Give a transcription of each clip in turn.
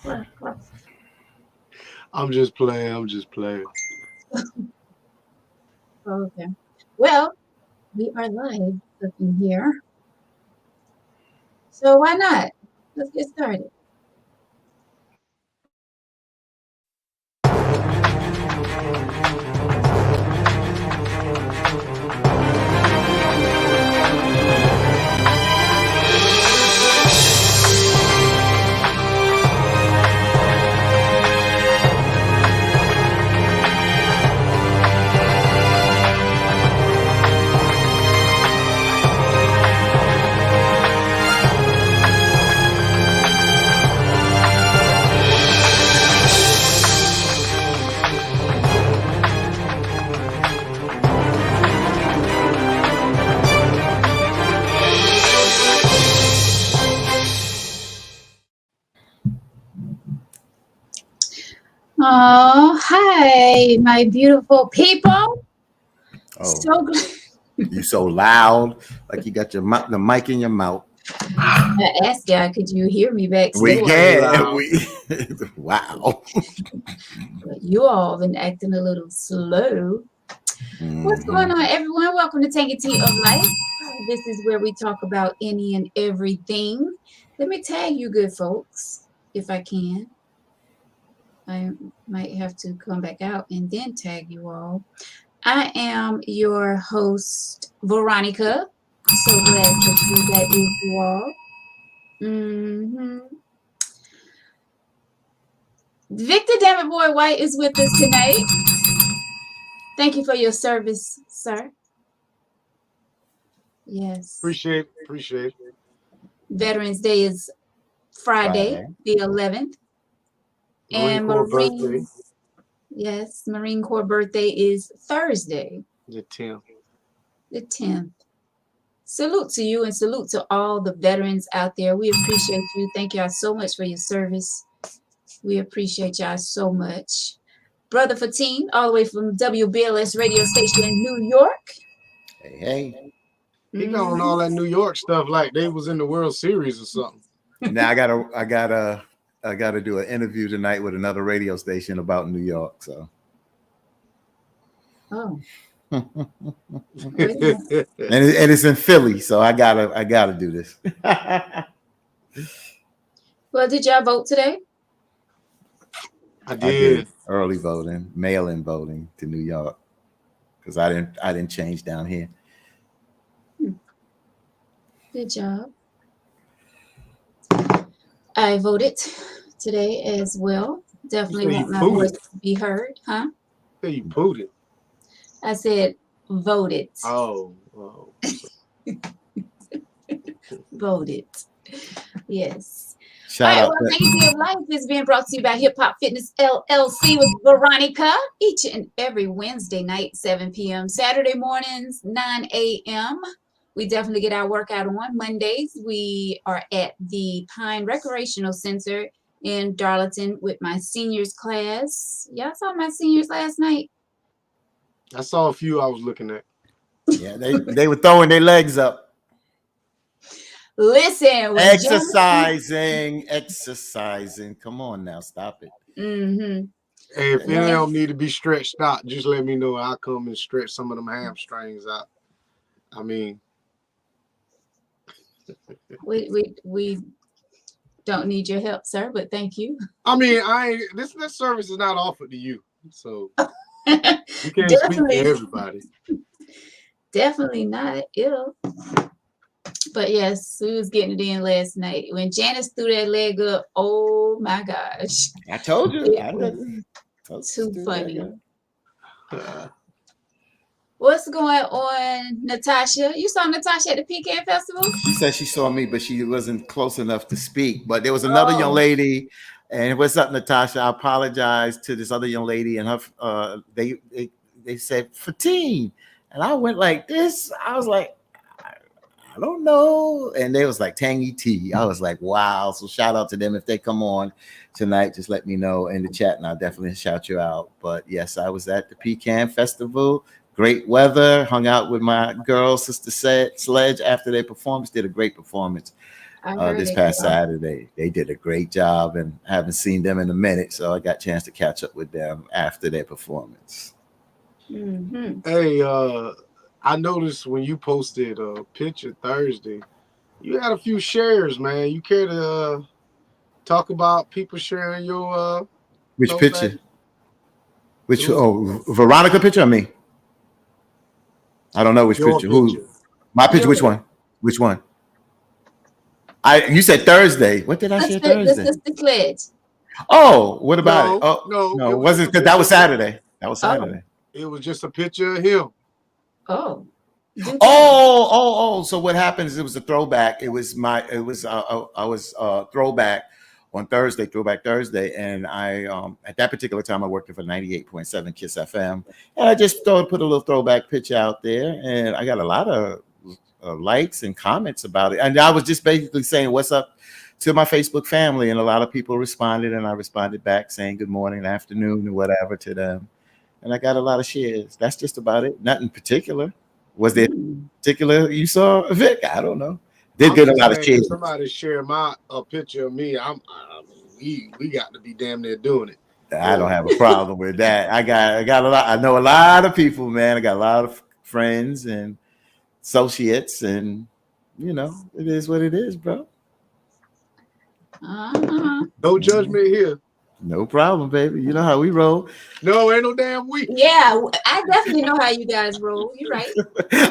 I'm just playing. I'm just playing. Okay. Well, we are live cooking here. So why not? Let's get started. Oh, hi, my beautiful people. Oh, So glad. you so loud, like you got the mic in your mouth. I asked y'all, could you hear me We backstage? can. Loud. Wow. But you all been acting a little slow. What's going Hmm. on, everyone? Welcome to Tangy Tea of Life. This is where we talk about any and everything. Let me tag you good folks, if I can. I might have to come back out and then tag you all. I am your host, Veronica. So glad to be back with you all. hmm Victor Dammit Boy White is with us tonight. Thank you for your service, sir. Yes. Appreciate it. Appreciate it. Veterans Day is Friday, Friday. the 11th. Marine And Corps birthday, Marine Corps birthday is Thursday, the 10th. the 10th. Salute to you and salute to all the veterans out there. We appreciate you. Thank y'all so much for your service. We appreciate y'all so much. Brother Fatine, all the way from WBLS radio station in New York. Hey, hey. He got on all Mhm. that New York stuff like they was in the World Series or something. Now I gotta do an interview tonight with another radio station about New York. So, Oh, and wait a minute. it's in Philly, so I gotta do this. Well, did y'all vote today? I I did did. early voting, mail-in voting to New York because I didn't change down here. Hmm, good job. I voted today as well. You Definitely say you want my pooed voice it. to be heard, huh? You say you pooed it. I said voted. Oh, oh. Voted. Yes. All Shout right, out well, to Legacy of Life is being brought to you by Hip Hop Fitness LLC with Veronica each and every Wednesday night, 7 p.m., Saturday mornings, 9 a.m. We definitely get our workout on. Mondays, we are at the Pine Recreational Center in Darlington with my seniors class. Y'all saw my seniors last night. I saw a few I was looking at. yeah, they were throwing their legs up, Listen, when Janice. exercising. Come on now, stop it. Mm-hmm. Hey, if any of Man, them need to be stretched out, just let me know. I'll come and stretch some of them hamstrings out. I mean, we don't need your help, sir, but thank you. I ain't, this service is not offered to you, so you can't speak for Definitely, everybody. definitely not ill. But yes, we was getting it in last night. When Janice threw that leg up, oh my gosh. I told you. It I was did. too funny. That. What's going on, Natasha? You saw Natasha at the Pecan Festival? She said she saw me, but she wasn't close enough to speak. But there was another young Oh, lady, and what's up, Natasha? I apologize to this other young lady, and her. They said Fatine, and I went like this. I was like, I don't know, and they was like Tangy Tea. I was like, wow. So shout out to them if they come on tonight. Just let me know in the chat, and I'll definitely shout you out. But yes, I was at the Pecan Festival. Great weather. Hung out with my girl, Sister Sledge, after their performance. Did a great performance. I heard this it. past Saturday. They did a great job, and I haven't seen them in a minute, so I got a chance to catch up with them after their performance. Mm-hmm. Hey, I noticed when you posted a picture Thursday, you had a few shares, man. You care to talk about people sharing your Which throwback? picture? Which It was Veronica picture or me? I don't know which your picture. Who? picture. My picture. Which Yours. one? Which one? You said Thursday. What did I share The Thursday? sister sledge. Oh, what about it? No, Oh, no, it no, it was just wasn't a because that picture was of him. Saturday. That was Oh, Saturday. It was just a picture of him. oh. Do tell. Oh. So what happened is it was a throwback. I was throwback on Thursday, throwback Thursday, and I at that particular time I worked for 98.7 Kiss FM, and I just put a little throwback picture out there, and I got a lot of likes and comments about it, and I was just basically saying what's up to my Facebook family, and a lot of people responded, and I responded back saying good morning, afternoon, or whatever to them, and I got a lot of shares. That's just about it. Nothing particular. Was there Mm. particular you saw, Vic? I don't know. Did I'm get a just lot of saying, if shares. somebody share my a picture of me, I mean, we got to be damn near doing it. I don't have a problem with that. I got a lot. I know a lot of people, man. I got a lot of friends and associates, and it is what it is, bro. Uh-huh. No Mhm. judgment here. No problem, baby. You know how we roll. No, ain't no damn we. Yeah, I definitely know how you guys roll. You're right.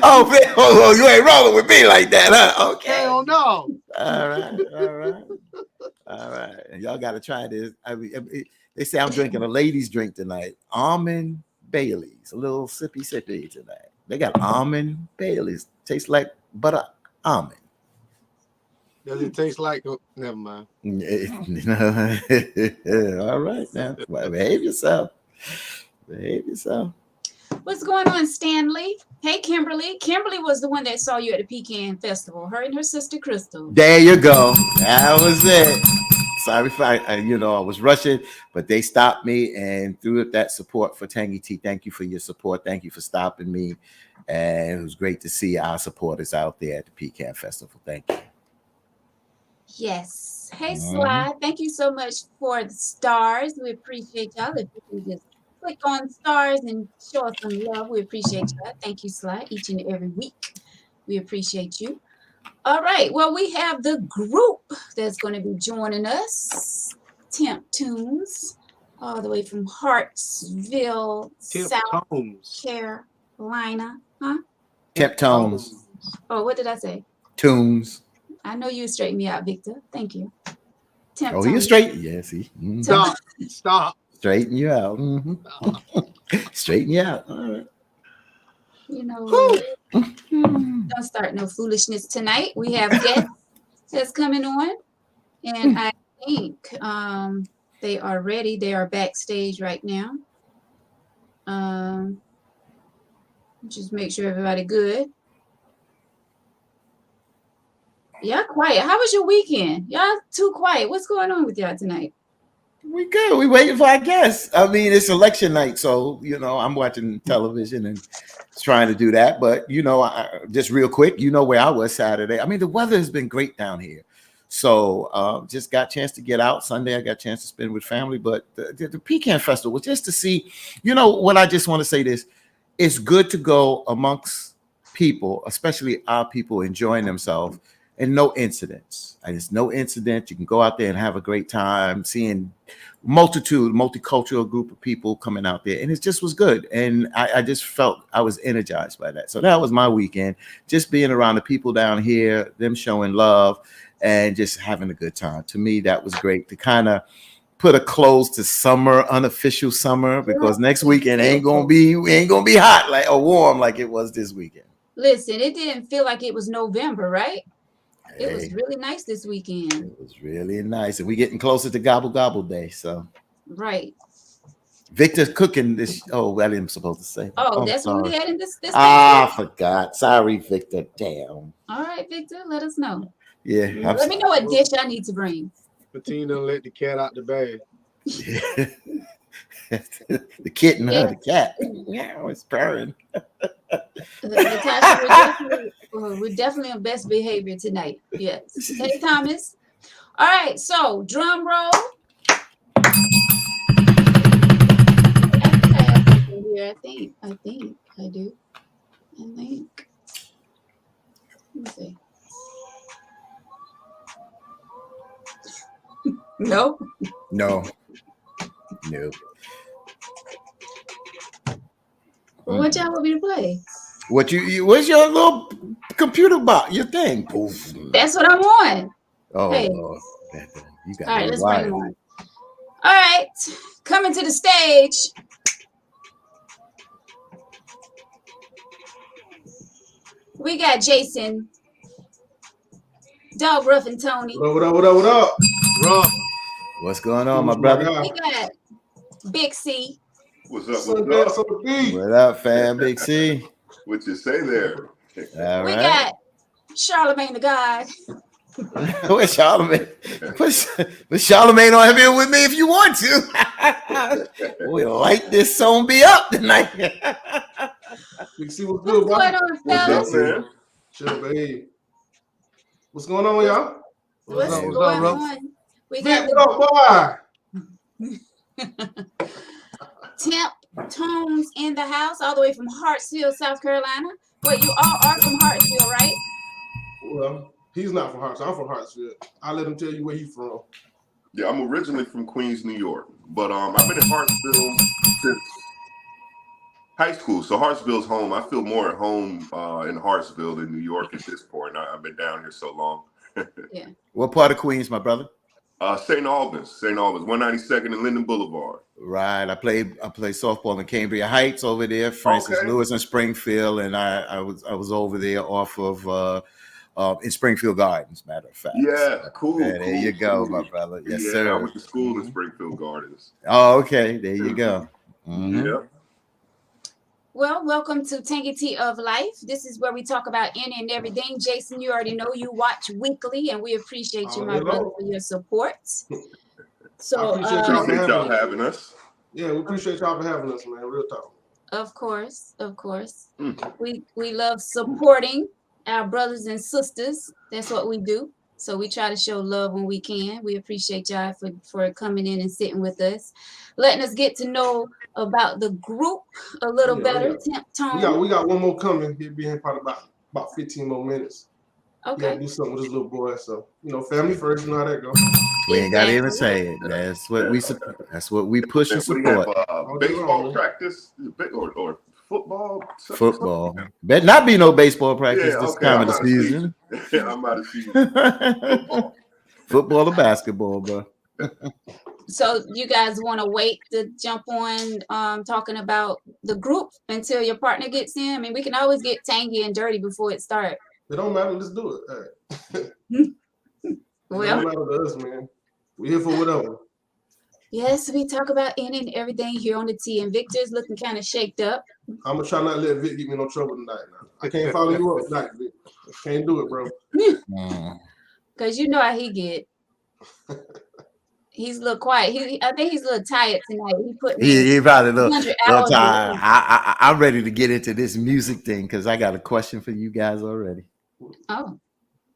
Oh, man. Oh, you ain't rolling with me like that, huh? Okay. Hell no. All right. All right. All right. And y'all got to try this. They say I'm drinking a ladies' drink tonight. Almond Baileys. A little sippy tonight. They got almond Baileys. Tastes like butter almond. Does it taste like? Never mind. All right now. Well, behave yourself. Behave yourself. What's going on, Stanley? Hey, Kimberly. Kimberly was the one that saw you at the Pecan Festival. Her and her sister Crystal. There you go. That was it. Sorry if I was rushing, but they stopped me and threw up that support for Tangy T. Thank you for your support. Thank you for stopping me. And it was great to see our supporters out there at the Pecan Festival. Thank you. Yes. Hey, Mhm. Sly. Thank you so much for the stars. We appreciate y'all. If you can just click on stars and show us some love, we appreciate y'all. Thank you, Sly, each and every week. We appreciate you. All right. Well, we have the group that's going to be joining us. Temptones, all the way from Hartsville, South Temptones. Carolina. Huh? Temptones, Oh, what did I say? tunes. I know you straightened me out, Victor. Thank you. Oh, you're Temptones. straight. Yeah, see. Mhm. Temp- Stop. Straighten you out. Mhm. Straighten you out. All right. You know Whew. what? Don't start no foolishness tonight. We have guests that's coming on, and I think they are ready. They are backstage right now. Um, just make sure everybody good. Y'all quiet. How was your weekend? Y'all too quiet. What's going on with y'all tonight? We good. We waiting for our guests. I mean, it's election night, so I'm watching television and trying to do that. But just real quick, where I was Saturday. I mean, the weather has been great down here, so just got a chance to get out. Sunday, I got a chance to spend with family. But the Pecan Festival, just to see, what I just want to say this: it's good to go amongst people, especially our people, enjoying themselves. And no incidents. And it's no incident. You can go out there and have a great time, seeing multicultural group of people coming out there, and it just was good. And I just felt I was energized by that. So that was my weekend, just being around the people down here, them showing love, and just having a good time. To me, that was great to kind of put a close to summer, unofficial summer, because next weekend ain't gonna be hot like or warm like it was this weekend. Listen, it didn't feel like it was November, right? It was Hey, really nice this weekend. it was really nice, and we're getting closer to Gobble Gobble Day. So Right. Victor's cooking this. Oh, I didn't supposed to say. Oh, I'm that's what we sorry. had in this Ah, I Thanksgiving. forgot. Sorry, Victor. Damn. All right, Victor, let us know. Yeah, Let me know what dish I need to bring. Patina let the cat out the bag. the kitten, Yeah. huh? The cat. Yeah, it's purring. Natasha, we're definitely on best behavior tonight. Yes. Hey, Thomas. All right. So, drum roll. I think I have something here. I do. I think. Let me see. Nope. No. No. What y'all want me to play? What what's your little computer box? Your thing? Poof. That's what I'm on. Oh Hey. Lord. You got All right, let's bring wired. him on. All right, coming to the stage. We got Jason, Dog Ruff and Tony. What up? Rough. What's going on, my brother? We got Big C. What's up? What up, fam? Big C. What you say there? All We right. got Charlemagne the God. Where's Charlemagne? But Charlemagne on here with me if you want to. We'll light this song be up tonight. Big C, what's What's good, going bro? on, What's fellas? up, man? Chill, babe. What's going on, y'all? What's up, going Ruff? on? We got Big up, boy. Temptones in the house, all the way from Hartsville, South Carolina. But you all are from Hartsville, right? Well, he's not from Hartsville. I'm from Hartsville. I'll let him tell you where he's from. Yeah, I'm originally from Queens, New York, but I've been in Hartsville since high school. So Hartsville's home. I feel more at home in Hartsville than New York at this point. I've been down here so long. Yeah. What part of Queens, my brother? St. Albans, 192nd and Linden Boulevard. Right. I played softball in Cambria Heights over there, Francis Lewis in Springfield, and I was over there off of in Springfield Gardens, matter of fact. Yeah, cool. Yeah, there you go, my brother. Yes, sir. I went to school in Springfield Gardens. Oh, okay. There you go. Mm-hmm. Yeah. Well, welcome to Tangy Tea of Life. This is where we talk about any and everything. Jason, you already know you watch weekly, and we appreciate you, my brother, for your support. So, I appreciate y'all having us. Yeah, we appreciate y'all for having us, man. Real talk. Of course. We love supporting our brothers and sisters. That's what we do. So we try to show love when we can. We appreciate y'all for coming in and sitting with us, letting us get to know about the group a little better. Temptones. We got one more coming. He'll be in probably about 15 more minutes. Okay. Yeah, do something with his little boy. So, family first, you know how that goes. We ain't gotta even say it. That's what we push and support. Baseball practice or football? Football. Better not be no baseball practice this time of the season. I'm out of season. Football or basketball, bro. So you guys want to wait to jump on talking about the group until your partner gets in? I mean, we can always get tangy and dirty before it starts. It don't matter. Let's do it. All right. Well, it don't matter to us, man. We're here for whatever. Yes, we talk about any and everything here on the tea, and Victor's looking kind of shaked up. I'm gonna try not to let Vic get me no trouble tonight. Now. I can't follow you up tonight, Vic. Can't do it, bro. Cause you know how he get. He's a little quiet. I think he's a little tired tonight. He probably a little hours tired. I'm ready to get into this music thing because I got a question for you guys already. Oh.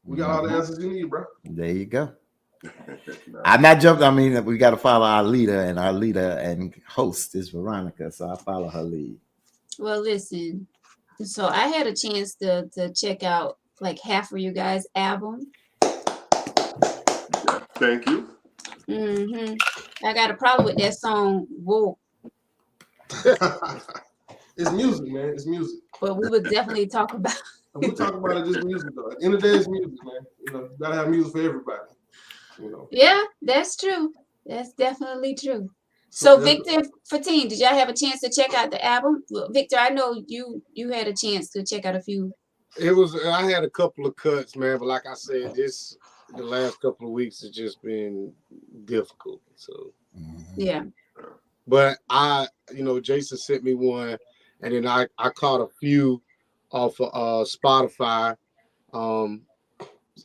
We got all the answers you need, bro. There you go. I'm not jumping. I mean, we got to follow our leader, and our leader and host is Veronica, so I follow her lead. Well, listen. So I had a chance to check out like half of you guys' album. Thank you. I got a problem with that song. Whoa. It's music, man. It's music. But we would definitely talk about. We'll talk about it. Just music, though. At the end of the day, it's music, man. You gotta have music for everybody. Yeah, that's true. That's definitely true. So Victor Fatine, did y'all have a chance to check out the album? Well, Victor, I know you had a chance to check out a few. I had a couple of cuts, man, but like I said, the last couple of weeks has just been difficult. So yeah. But Jason sent me one, and then I caught a few off of Spotify.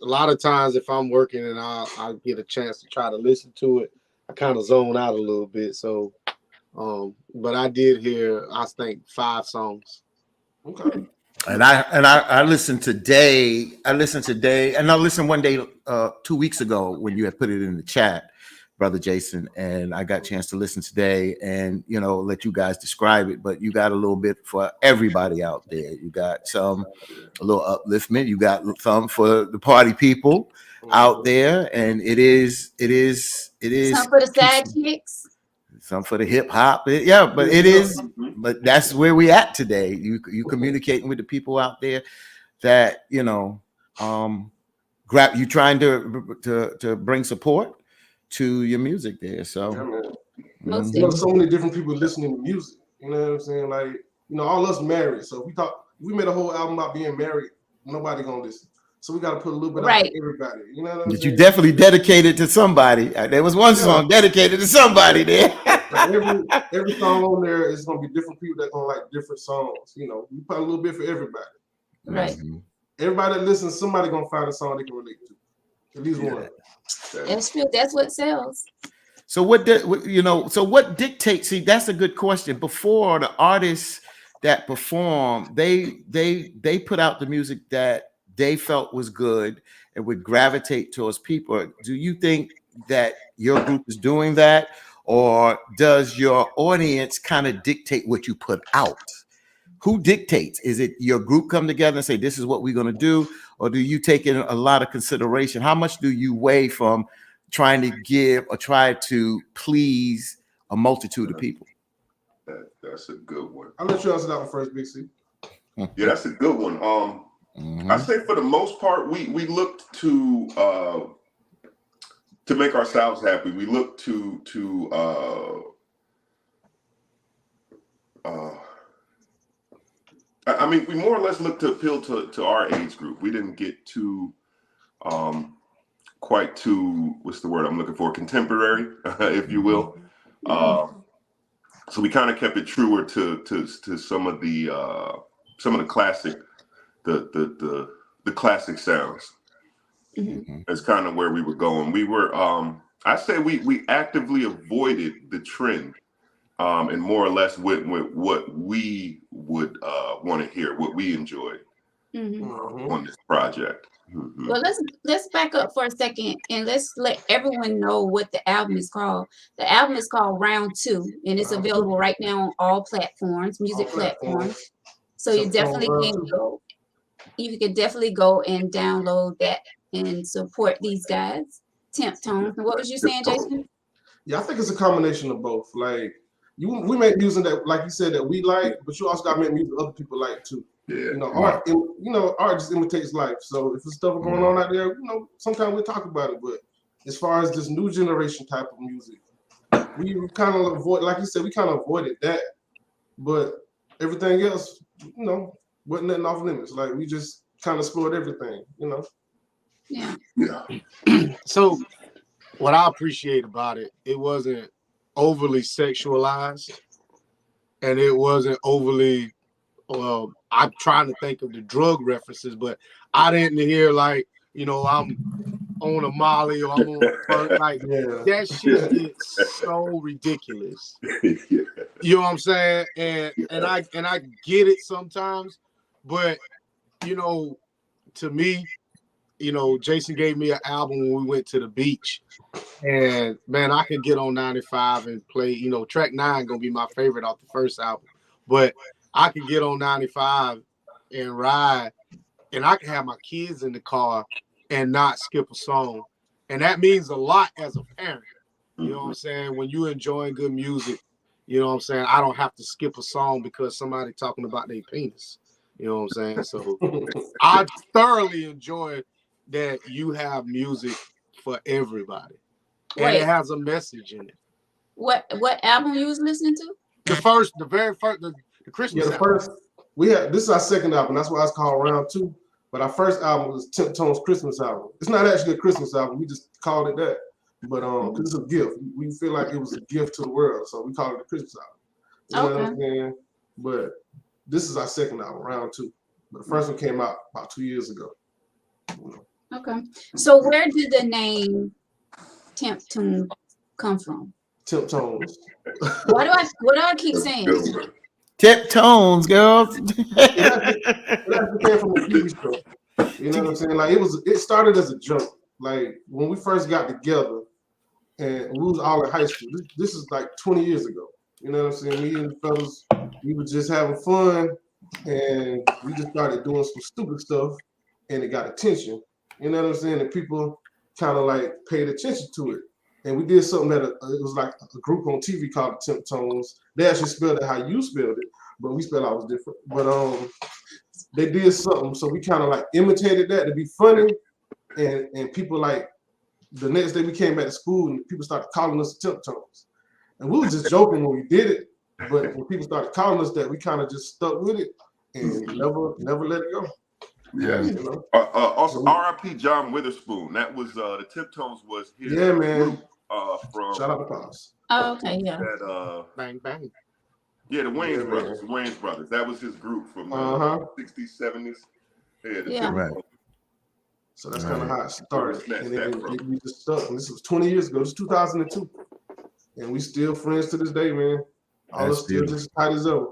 A lot of times if I'm working and I get a chance to try to listen to it, I kind of zone out a little bit. So but I did hear, I think, 5 songs. Okay. And I listened today. I listened today, and I listened one day 2 weeks ago when you had put it in the chat, Brother Jason. And I got a chance to listen today, and let you guys describe it. But you got a little bit for everybody out there. You got a little upliftment. You got some for the party people out there, and it is Some for the side chicks. some for the hip hop. Yeah, but it is. But that's where we at today. You communicating with the people out there that grab you, trying to bring support to your music there. So so many different people listening to music. You know what I'm saying? Like, all us married. So if we made a whole album about being married, nobody gonna listen. So we got to put a little bit out for everybody. You know what I'm saying? You definitely dedicated to somebody. There was one song dedicated to somebody there. Like every song on there is gonna be different people that gonna like different songs. We put a little bit for everybody. Right. Everybody that listens, somebody gonna find a song they can relate to. At least one. That's true. That's what sells. So what dictates? See, that's a good question. Before, the artists that perform, they put out the music that they felt was good and would gravitate towards people. Do you think that your group is doing that, or does your audience kind of dictate what you put out? Who dictates? Is it your group come together and say, this is what we're going to do? Or do you take in a lot of consideration? How much do you weigh from trying to give or try to please a multitude of people? That's a good one. I'll let you answer that one first, Big C. Yeah, that's a good one. I say for the most part, we looked to make ourselves happy. We looked to we more or less looked to appeal to our age group. We didn't get too quite too, what's the word I'm looking for, contemporary, if you will. So we kind of kept it truer to some of the classic, the classic sounds. That's kind of where we were going. We were, I say we actively avoided the trend, and more or less went with what we would want to hear, what we enjoyed on this project. Well, let's back up for a second and let's let everyone know what the album is called. The album is called Round 2, and it's available right now on all platforms, music platforms. So you definitely can go. You can definitely go and download that and support these guys. Temptones. And what was you saying, Jason? Yeah, I think it's a combination of both. Like we make music that, like you said, that we like, but you also got to make music other people like too. Yeah. Art. Art just imitates life. So if there's stuff going on out there, sometimes we talk about it. But as far as this new generation type of music, we kind of avoid, like you said, we kind of avoided that. But everything else, wasn't nothing off limits. Like we just kind of explored everything. Yeah. So what I appreciate about it, it wasn't overly sexualized, and it wasn't overly. Well, I'm trying to think of the drug references, but I didn't hear like, I'm on a Molly or I'm on like that shit gets so ridiculous. You know what I'm saying? And I get it sometimes, but to me, Jason gave me an album when we went to the beach, and man, I could get on 95 and play. Track 9 gonna be my favorite off the first album, but I could get on 95 and ride, and I can have my kids in the car and not skip a song. And that means a lot as a parent. You know what I'm saying? When you're enjoying good music, you know what I'm saying? I don't have to skip a song because somebody talking about their penis. You know what I'm saying? So I thoroughly enjoy that you have music for everybody. And it has a message in it. What album you was listening to? The very first, the Christmas album. First, this is our second album. That's why it's called Round 2. But our first album was Temptones' Christmas album. It's not actually a Christmas album. We just called it that. But because it's a gift. We feel like it was a gift to the world. So we called it a Christmas album. You know what I'm saying? But this is our second album, Round 2. But the first one came out about 2 years ago. Okay. So where did the name Temptones come from? Temptones. What do I keep saying? Temptones, girls. It actually came from a TV show. You know what I'm saying? Like it started as a joke. Like when we first got together and we was all in high school. This is like 20 years ago. You know what I'm saying? Me and the fellas, we were just having fun and we just started doing some stupid stuff and it got attention. You know what I'm saying? And people kind of like paid attention to it. And we did something that it was like a group on TV called the Temptones. They actually spelled it how you spelled it, but we spelled ours different. But they did something, so we kind of like imitated that to be funny, and people like the next day we came back to school and people started calling us the Temptones, and we were just joking when we did it, but when people started calling us that, we kind of just stuck with it and never let it go. Yeah. You know? Also, R.I.P. John Witherspoon. That was the Temptones was his man. From Shout out to Pops. Oh, okay, yeah. That, Bang bang. Yeah, the Wayans brothers. Man. The Wayans brothers. That was his group from the 60s, 70s. Yeah. Right. So that's kind of how it started. And that we just stuck. And this was 20 years ago. It's 2002. And we still friends to this day, man. All us still just tight as ever.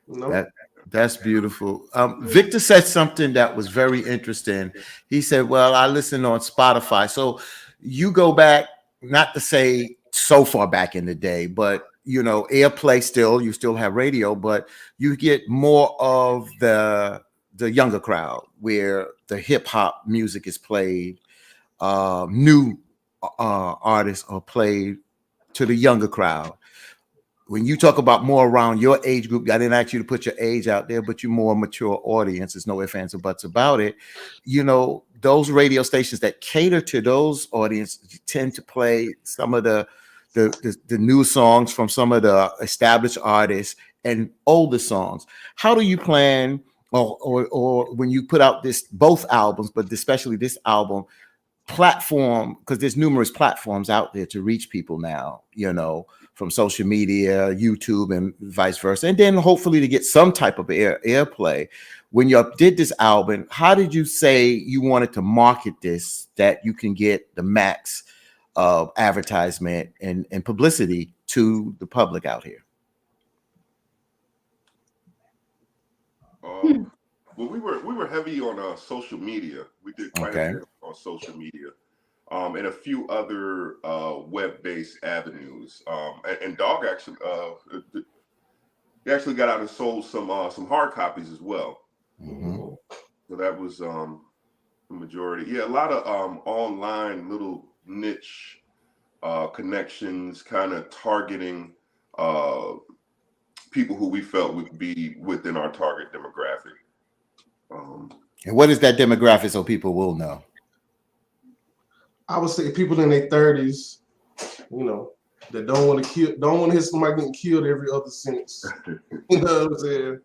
You know? That's beautiful. Victor said something that was very interesting. He said, well, I listen on Spotify. So you go back, not to say so far back in the day, but you know, airplay still, you still have radio, but you get more of the younger crowd where the hip hop music is played, new artists are played to the younger crowd. When you talk about more around your age group, I didn't ask you to put your age out there, but you're more mature audience. There's no ifs, ands, or buts about it. You know, those radio stations that cater to those audiences tend to play some of the new songs from some of the established artists and older songs. How do you plan, or when you put out both albums, but especially this album, platform, because there's numerous platforms out there to reach people now, you know, from social media, YouTube, and vice versa, and then hopefully to get some type of airplay. When you did this album, how did you say you wanted to market this that you can get the max of advertisement and publicity to the public out here? Well, we were heavy on social media. We did quite a bit on social media. And a few other web-based avenues. And Dog actually, they actually got out and sold some hard copies as well. Mm-hmm. So that was the majority. Yeah, a lot of online little niche connections, kind of targeting people who we felt would be within our target demographic. And what is that demographic so people will know? I would say people in their 30s, you know, that don't want to hear somebody getting killed every other sentence. You know what I'm saying?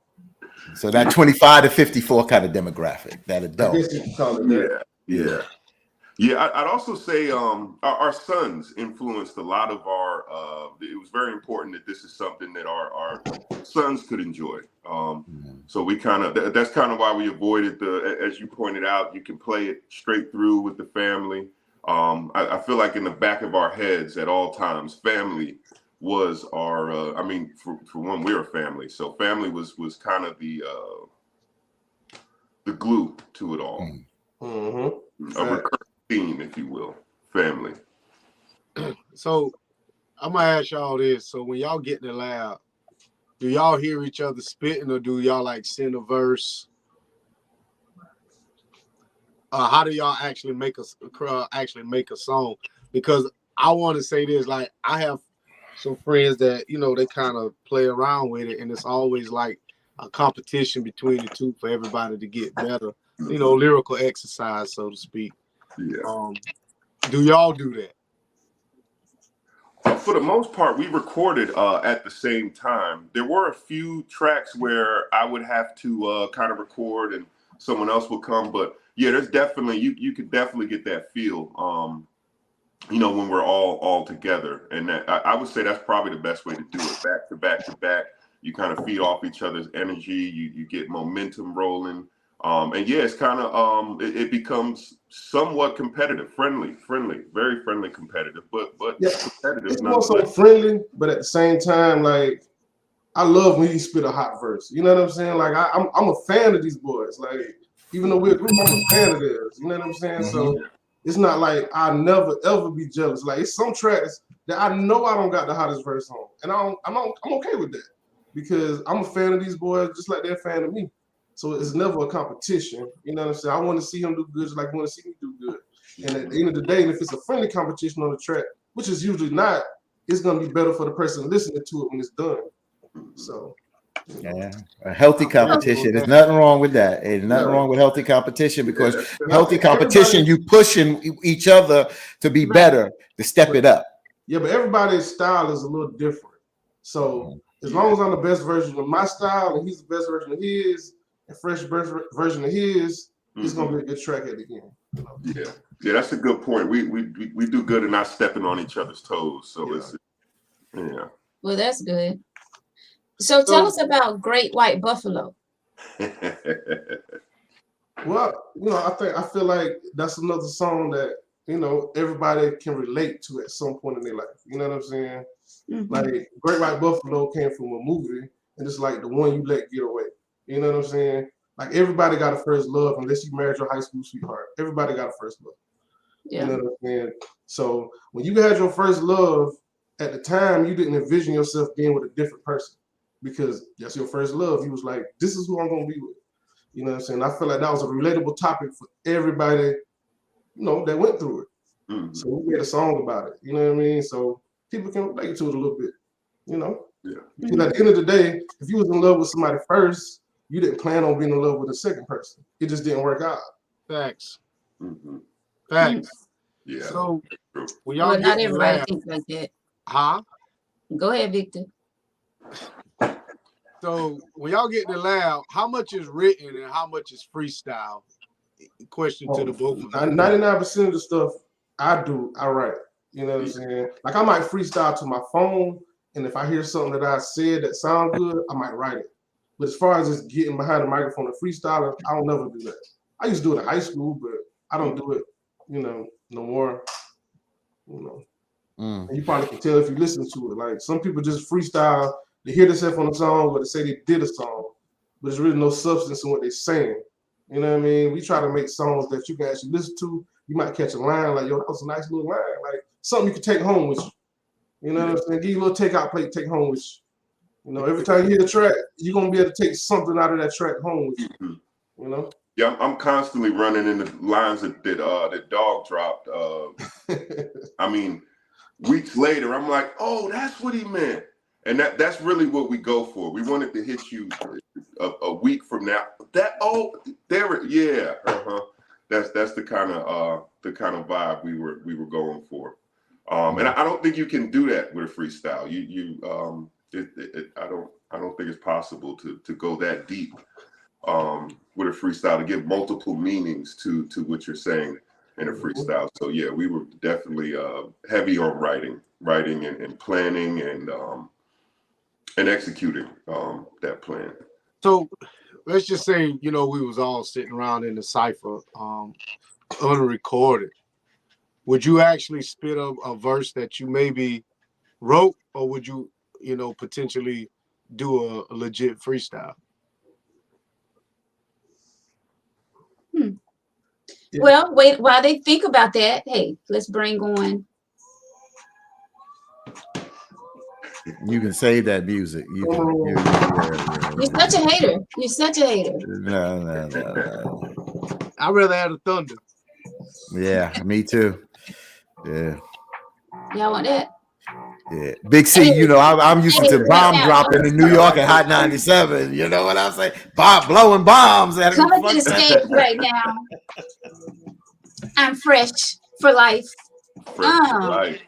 So that 25 to 54 kind of demographic, that adult. I guess you can call it that. Yeah. I'd also say our sons influenced a lot of our. It was very important that this is something that our sons could enjoy. So we that's kind of why we avoided as you pointed out, you can play it straight through with the family. I feel like in the back of our heads at all times, family was our. For one, we're a family, so family was kind of the glue to it all. Mm-hmm. A recurring theme, if you will, family. So I'm gonna ask y'all this: so when y'all get in the lab, do y'all hear each other spitting, or do y'all like send a verse? How do y'all actually make a song? Because I want to say this, like I have some friends that, you know, they kind of play around with it, and it's always like a competition between the two for everybody to get better, you know, lyrical exercise, so to speak. Yeah. Do y'all do that? For the most part, we recorded at the same time. There were a few tracks where I would have to kind of record and someone else would come, but yeah, there's definitely you could definitely get that feel, you know, when we're all together, and I would say that's probably the best way to do it, back to back to back. You kind of feed off each other's energy. You get momentum rolling, and yeah, it's kind of it becomes somewhat competitive, friendly, very friendly, competitive, but yeah, competitive. it's more so friendly, but at the same time, like I love when he spit a hot verse. You know what I'm saying? Like I'm a fan of these boys. Like even though we're a group, I'm a fan of theirs. You know what I'm saying? So it's not like I never ever be jealous. Like it's some tracks that I know I don't got the hottest verse on, and I'm okay with that because I'm a fan of these boys just like they're a fan of me. So it's never a competition. You know what I'm saying? I want to see him do good just like I want to see me do good. And at the end of the day, if it's a friendly competition on the track, which is usually not, it's gonna be better for the person listening to it when it's done. So yeah, a healthy competition. There's nothing wrong with that. There's nothing wrong with healthy competition because healthy competition, you pushing each other to be better, to step it up. Yeah, but everybody's style is a little different. So as long as I'm the best version of my style and he's the best version of his, and fresh version of his, it's gonna be a good track at the end. You know? Yeah, that's a good point. We do good in not stepping on each other's toes. So it's Well, that's good. So tell us about Great White Buffalo. Well, I feel like that's another song that, everybody can relate to at some point in their life. You know what I'm saying? Like Great White Buffalo came from a movie, and it's like the one you let get away. You know what I'm saying? Like everybody got a first love unless you married your high school sweetheart. Everybody got a first love. Yeah. You know what I'm saying? So when you had your first love, at the time you didn't envision yourself being with a different person because that's your first love. You was like, this is who I'm gonna be with. You know what I'm saying? I feel like that was a relatable topic for everybody, that went through it. So we made a song about it. You know what I mean? So people can relate to it a little bit, Because at the end of the day, if you was in love with somebody first, you didn't plan on being in love with a second person. It just didn't work out. Facts. Facts. Yeah. So when y'all not get everybody loud, thinks like that. huh? Go ahead, Victor. So when y'all get loud, how much is written and how much is freestyle? Question to the both of you. 99% of the stuff I do, I write. You know what I'm saying? Like I might freestyle to my phone, and if I hear something that I said that sounds good, I might write it. But as far as just getting behind the microphone and freestyling, I don't never do that. I used to do it in high school, but I don't do it, no more. And you probably can tell if you listen to it. Like some people just freestyle, they hear themselves on a song, or they say they did a song, but there's really no substance in what they're saying. You know what I mean? We try to make songs that you can actually listen to. You might catch a line like, yo, that was a nice little line. Like something you can take home with you. You know what I'm saying? Give you a little takeout plate, take home with you. Every time you hear the track, you're going to be able to take something out of that track home with you. Yeah, I'm constantly running into lines that Dog dropped. I mean, weeks later, I'm like, oh, that's what he meant. And that's really what we go for. We wanted to hit you a week from now. That's the kind of vibe we were going for. And I don't think you can do that with a freestyle. I don't think it's possible to go that deep with a freestyle to give multiple meanings to what you're saying in a freestyle. So yeah, we were definitely heavy on writing and planning and executing that plan. So let's just say, we was all sitting around in the cypher, unrecorded. Would you actually spit a verse that you maybe wrote, or would you, potentially do a legit freestyle? Well, wait, while they think about that, hey, let's bring on. You can save that music. You're such a hater. You're such a hater. No. I'd rather have the thunder. Yeah, me too. Yeah. Y'all want that? Yeah. Big C, I'm used to bomb dropping in New York at Hot 97. You know what I'm saying? Blowing bombs at coming to the stage right now. I'm fresh for life. Fresh for life.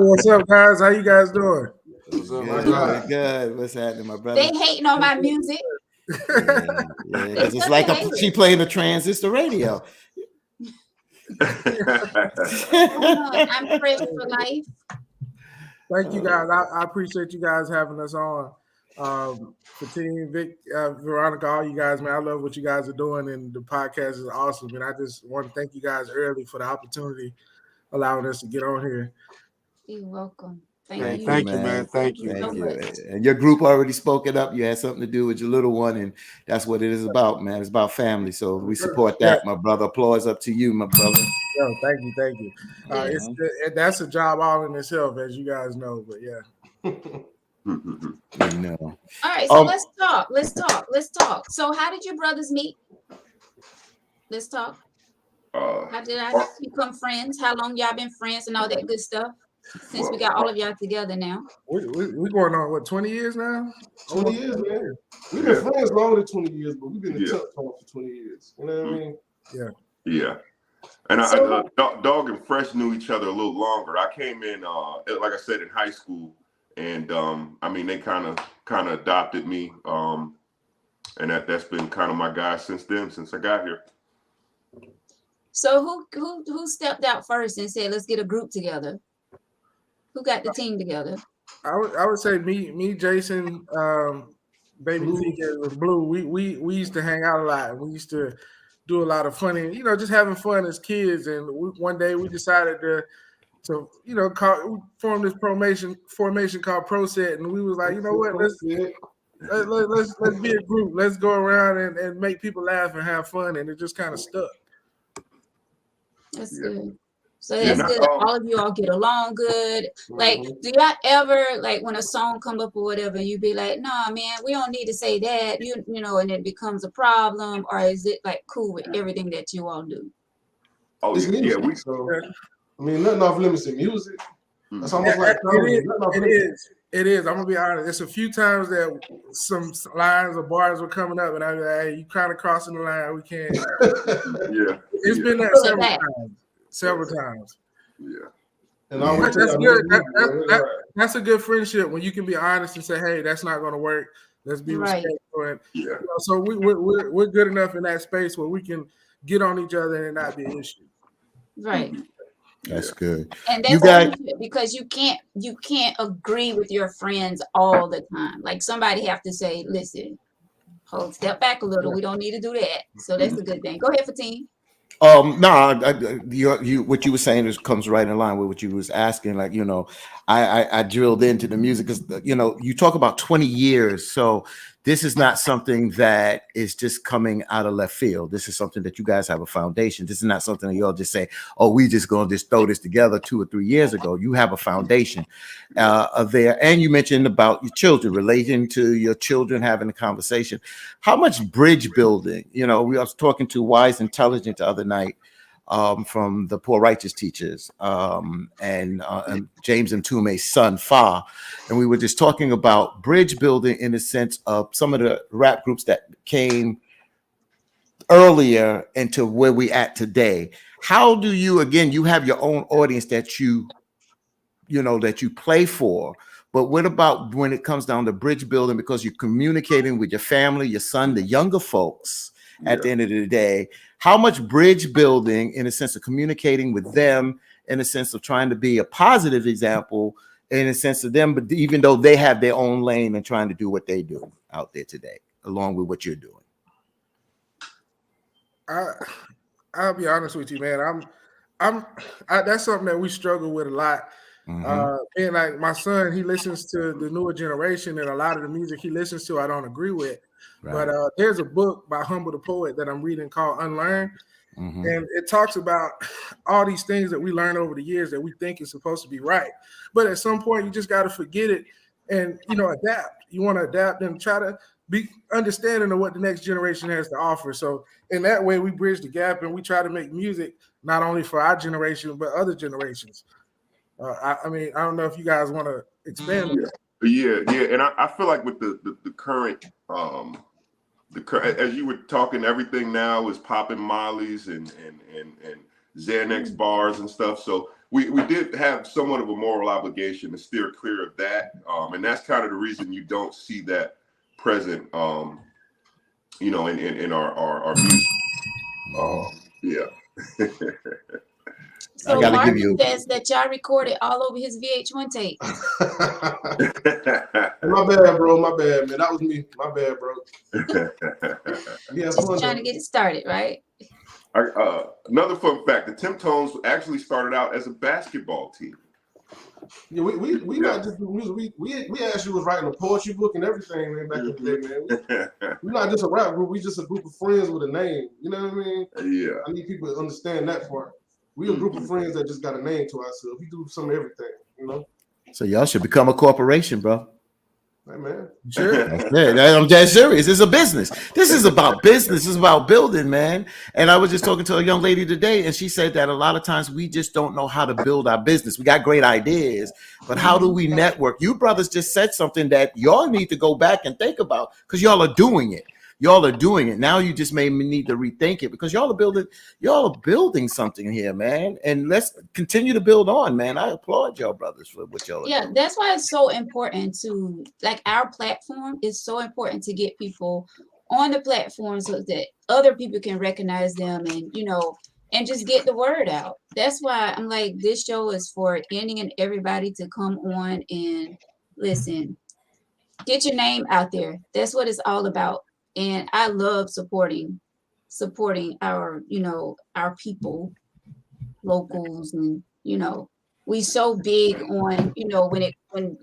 What's up, guys? How you guys doing? What's up? Good. What's happening, my brother? They hating on my music. Because it's like she playing a transistor radio. I'm fresh for life. Thank you guys. I appreciate you guys having us on. Fatine, Vic, Veronica, all you guys, man, I love what you guys are doing, and the podcast is awesome. And I just want to thank you guys early for the opportunity, allowing us to get on here. You're welcome. Thank you. Thank you, man. Thank Thank you you. so Thank you. much. And your group already spoke it up. You had something to do with your little one, and that's what it is about, man. It's about family. So we support that, my brother. Applause up to you, my brother. Yo, thank you, thank you. Yes. That's a job all in itself, as you guys know. But yeah. You know. All right, so let's talk. So how did your brothers meet? Let's talk. How did I become friends? How long y'all been friends and all that good stuff? Since we got all of y'all together now. We going on what, 20 years now? 20 years, man. We've been friends longer than 20 years, but we've been in Temptones for 20 years. You know what I mean? Yeah. Yeah. And Dog and Fresh knew each other a little longer. I came in, like I said, in high school, and I mean, they kind of adopted me, and that's been kind of my guy since then, since I got here. So who stepped out first and said, let's get a group together? Who got the team together? I would say me, Jason, Baby T, and Blue. We used to hang out a lot. We used to do a lot of funny, just having fun as kids. And one day we decided to form this formation called Pro Set, and we was like, you know what, let's be a group. Let's go around and make people laugh and have fun, and it just kind of stuck. That's good. So that's good. All of you all get along good. Like, do y'all ever, like, when a song come up or whatever, you be like, nah, man, we don't need to say that, and it becomes a problem, or is it like cool with everything that you all do? Oh, it's music. I mean, nothing off limits in music. That's almost like it is. I'm gonna be honest. It's a few times that some lines or bars were coming up, and I be like, hey, you kind of crossing the line. We can't. It's been that several times. Yeah. And that's good. That's a good friendship when you can be honest and say, hey, that's not gonna work. Let's be respectful. And, so we're good enough in that space where we can get on each other and not be an issue. Right. That's good. And that's because you can't agree with your friends all the time. Like, somebody have to say, listen, step back a little. We don't need to do that. So that's a good thing. Go ahead, Fatine. What you were saying comes right in line with what you was asking. Like, I drilled into the music because, you talk about 20 years. So this is not something that is just coming out of left field. This is something that you guys have a foundation. This is not something that y'all just say, oh, we just going to just throw this together 2 or 3 years ago. You have a foundation there. And you mentioned about your children, relating to your children, having a conversation. How much bridge building? We was talking to Wise Intelligent the other night, from the Poor Righteous Teachers, and James Mtume's son, Fa. And we were just talking about bridge building in the sense of some of the rap groups that came earlier into where we at today. How do you, again, you have your own audience that you play for, but what about when it comes down to bridge building, because you're communicating with your family, your son, the younger folks at the end of the day? How much bridge building in a sense of communicating with them, in a sense of trying to be a positive example, in a sense of them, but even though they have their own lane and trying to do what they do out there today, along with what you're doing? I'll be honest with you, man. That's something that we struggle with a lot. And like my son, he listens to the newer generation, and a lot of the music he listens to, I don't agree with. Right. But there's a book by Humble the Poet that I'm reading called Unlearn. And it talks about all these things that we learn over the years that we think is supposed to be right. But at some point, you just got to forget it and, adapt. You want to adapt and try to be understanding of what the next generation has to offer. So in that way, we bridge the gap and we try to make music not only for our generation, but other generations. I mean, I don't know if you guys want to expand on that. Yeah. And I feel like with the current, as you were talking, everything now is popping Molly's and Xanax bars and stuff. So we did have somewhat of a moral obligation to steer clear of that. And that's kind of the reason you don't see that present, in our music. So Marvin says that y'all recorded all over his VH1 tape. My bad, bro. My bad, man. That was me. My bad, bro. Just trying to get it started, right? Another fun fact: the Temptones actually started out as a basketball team. Yeah, we not just do music. We actually was writing a poetry book and everything, man, back in the day, man. We're not just a rap group. We just a group of friends with a name. You know what I mean? Yeah. I need people to understand that part. We a group of friends that just got a name to ourselves. We do some of everything, you know. So y'all should become a corporation, bro. Hey, man. Sure. I'm dead serious. It's a business. This is about business. This is about building, man. And I was just talking to a young lady today, and she said that a lot of times we just don't know how to build our business. We got great ideas, but how do we network? You brothers just said something that y'all need to go back and think about because y'all are doing it. Y'all are doing it. Now you just made me need to rethink it because y'all are building something here, man. And let's continue to build on, man. I applaud y'all brothers for what y'all are doing. That's why it's so important to, like, our platform is so important to get people on the platform so that other people can recognize them and, you know, and just get the word out. That's why I'm like, this show is for any and everybody to come on and listen, get your name out there. That's what it's all about. And I love supporting our, you know, our people, locals, and, you know, we so big on, you know, when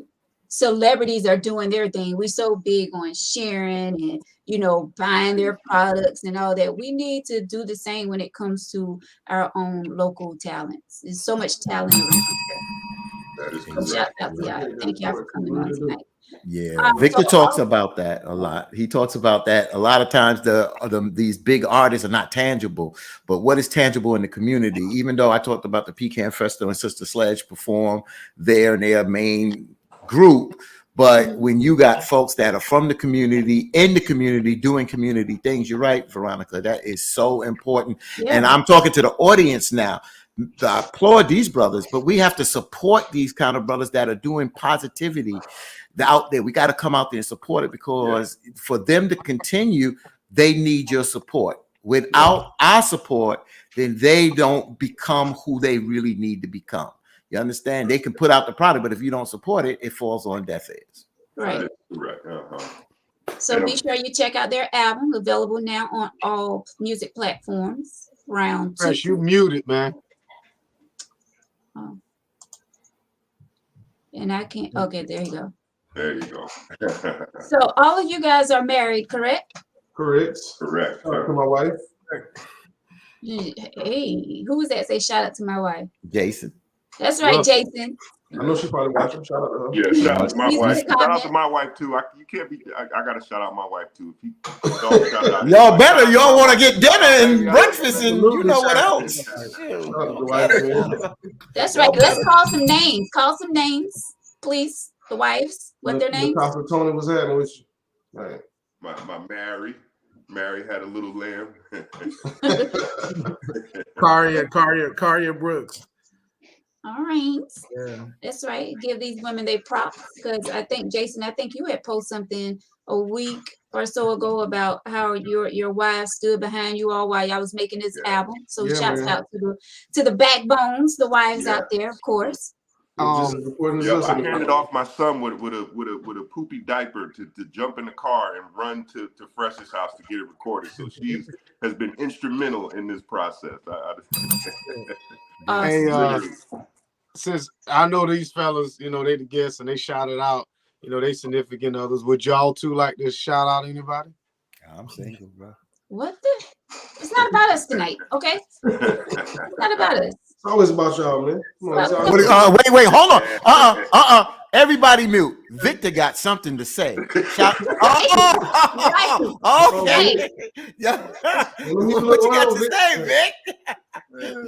celebrities are doing their thing, we so big on sharing and, you know, buying their products and all that. We need to do the same when it comes to our own local talents. There's so much talent around here. That is So correct. shout out to y'all. Thank y'all for coming on tonight. Yeah, Victor talks about that a lot. He talks about that a lot of times. These big artists are not tangible, but what is tangible in the community? Even though I talked about the Pecan Festival and Sister Sledge perform there in their main group, but when you got folks that are from the community, in the community, doing community things, you're right, Veronica. That is so important. Yeah. And I'm talking to the audience now. I applaud these brothers, but we have to support these kind of brothers that are doing positivity out there. We got to come out there and support it because for them to continue, they need your support. Without our support, then they don't become who they really need to become. You understand? They can put out the product, but if you don't support it, it falls on deaf ears. Right. Right. So be sure you check out their album, available now on all music platforms. Round 2. Fresh, you muted, man. Oh. And I can't. Okay, there you go. There you go. So all of you guys are married, correct? Correct. Correct. To my wife. Hey, who was that? Say shout out to my wife. Jason. That's right, Jason. I know she probably watching. Shout out to her. Yeah, shout out to my Please wife. leave a Shout out comment. to my wife too. You can't be. I gotta shout out my wife too. If you don't shout out, Y'all better. Y'all want to get dinner and breakfast and you Absolutely. know what else. Shout out to the wife, man. That's right. Let's call some names. Call some names, please. The wives. What their names? Pastor Tony was having with you. Right. my Mary had a little lamb. Caria Brooks. All right. Yeah. That's right. Give these women their props because I think, Jason, you had posted something a week or so ago about how your wife stood behind you all while y'all was making this album. So shouts out to the backbones, the wives out there, of course. I handed off my son with a poopy diaper to jump in the car and run to Fresh's house to get it recorded. So she has been instrumental in this process. Hey, since I know these fellas, you know, they the guests and they shouted out, you know, they significant others. Would y'all two like to shout out anybody? I'm single, bro. What the? It's not about us tonight, okay? It's not about us. It's always about y'all, man. Wait, hold on. Everybody mute. Victor got something to say. Shout. Okay. Yeah. What you got to say, Vic?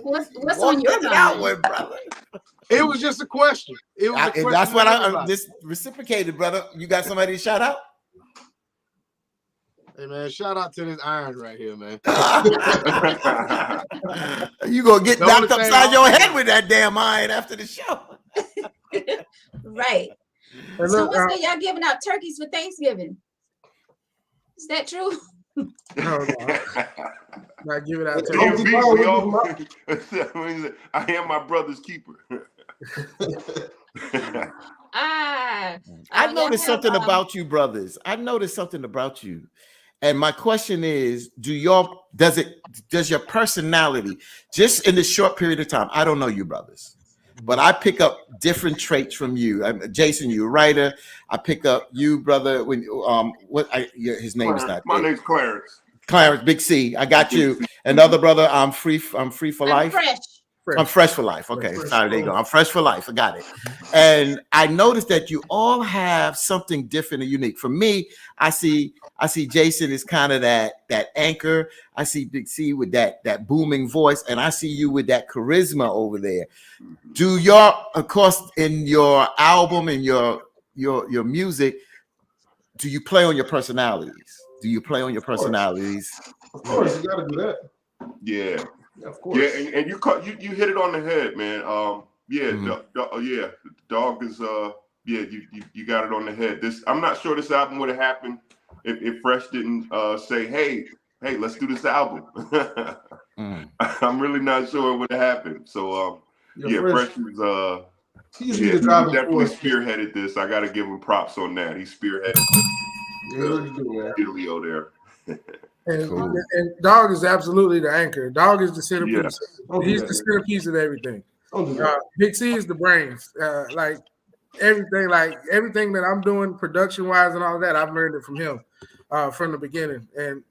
What's on your mind? Brother? It was just a question. It was a question. That's what I just reciprocated, brother. You got somebody to shout out? Hey man, shout out to this iron right here, man. You gonna get knocked upside your head with that damn iron after the show. Right. So what's that? Y'all giving out turkeys for Thanksgiving? Is that true? No. Not giving out turkeys. I am my brother's keeper. I noticed something about you, brothers. I noticed something about you. And my question is, does your personality, just in this short period of time, I don't know you brothers, but I pick up different traits from you. Jason, you're a writer. I pick up you, brother. When his name is not My there. name's Clarence. Clarence, Big C. I got you. Another brother. I'm free for I'm life. fresh. I'm fresh for life. Okay, Fresh. sorry, there you go. I'm fresh for life. I got it. And I noticed that you all have something different and unique. For me, I see Jason is kind of that anchor. I see Big C with that booming voice, and I see you with that charisma over there. Do of course, in your album and your music, do you play on your personalities? Do you play on your personalities? Of course, you got to do that. Yeah. Of course. Yeah, and you hit it on the head, man. Dog is you got it on the head. I'm not sure this album would have happened if Fresh didn't say, hey, let's do this album. I'm really not sure it would have happened. So Fresh was he definitely spearheaded this. I got to give him props on that. He spearheaded the Leo there. And Dog is absolutely the anchor. Dog is the centerpiece. Yeah. He's the centerpiece of everything. Big C is the brains. Like everything that I'm doing production wise and all that, I've learned it from him from the beginning. And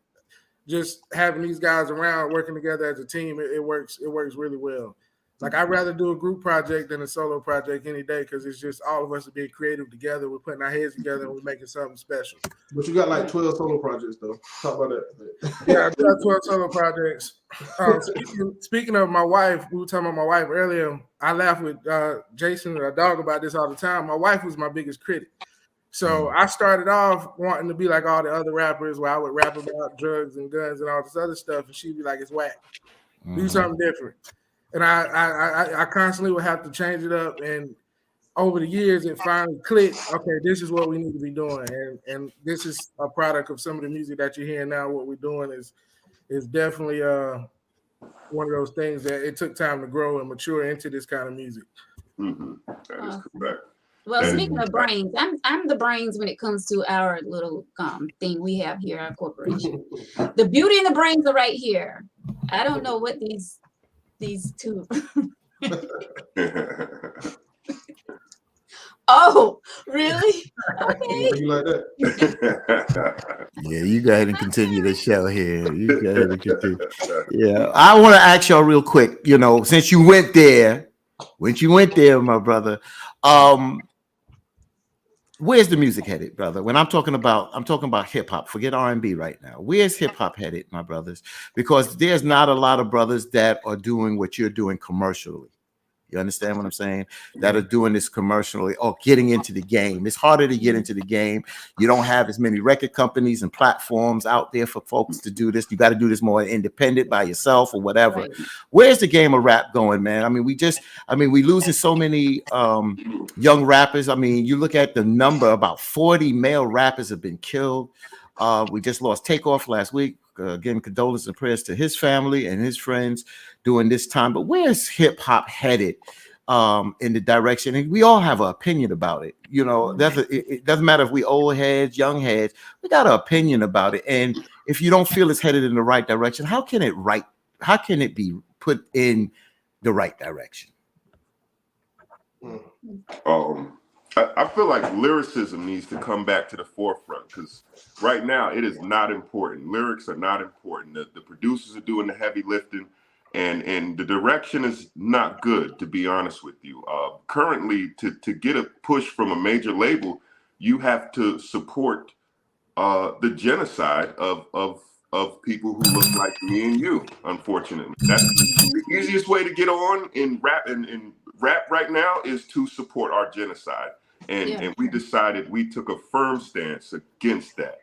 just having these guys around working together as a team, it works really well. Like I'd rather do a group project than a solo project any day because it's just all of us are being creative together. We're putting our heads together and we're making something special. But you got like 12 solo projects though. Talk about that. Yeah, I got 12 solo projects. Speaking of my wife, we were talking about my wife earlier. I laugh with Jason and our dog about this all the time. My wife was my biggest critic. So I started off wanting to be like all the other rappers where I would rap about drugs and guns and all this other stuff. And she'd be like, it's whack. Do something different. And I constantly would have to change it up. And over the years, it finally clicked. Okay, this is what we need to be doing. And this is a product of some of the music that you're hearing now. What we're doing is definitely one of those things that it took time to grow and mature into this kind of music. That is correct. Well, speaking of brains, I'm the brains when it comes to our little thing we have here, our corporation. The beauty and the brains are right here. I don't know what these two. Oh, really? Okay. You like that? Yeah, you go ahead and continue the show here. You go ahead and continue. Yeah, I want to ask y'all real quick. You know, since you went there, my brother, where's the music headed, brother? When I'm talking about hip hop. Forget R&B right now. Where's hip hop headed, my brothers? Because there's not a lot of brothers that are doing what you're doing commercially. You understand what I'm saying? That are doing this commercially or getting into the game. It's harder to get into the game. You don't have as many record companies and platforms out there for folks to do this. You got to do this more independent by yourself or whatever. Right. Where's the game of rap going, man? I mean, we losing so many young rappers. I mean, you look at the number, about 40 male rappers have been killed. We just lost Takeoff last week. Again, condolences and prayers to his family and his friends during this time. But where's hip hop headed in the direction? And we all have an opinion about it. You know, it doesn't matter if we old heads, young heads. We got an opinion about it. And if you don't feel it's headed in the right direction, how can it be put in the right direction? I feel like lyricism needs to come back to the forefront because right now it is not important. Lyrics are not important. The producers are doing the heavy lifting, and the direction is not good, to be honest with you. Currently, to get a push from a major label, you have to support the genocide of people who look like me and you. Unfortunately, that's the easiest way to get on in rap and rap right now is to support our genocide. And we decided, we took a firm stance against that.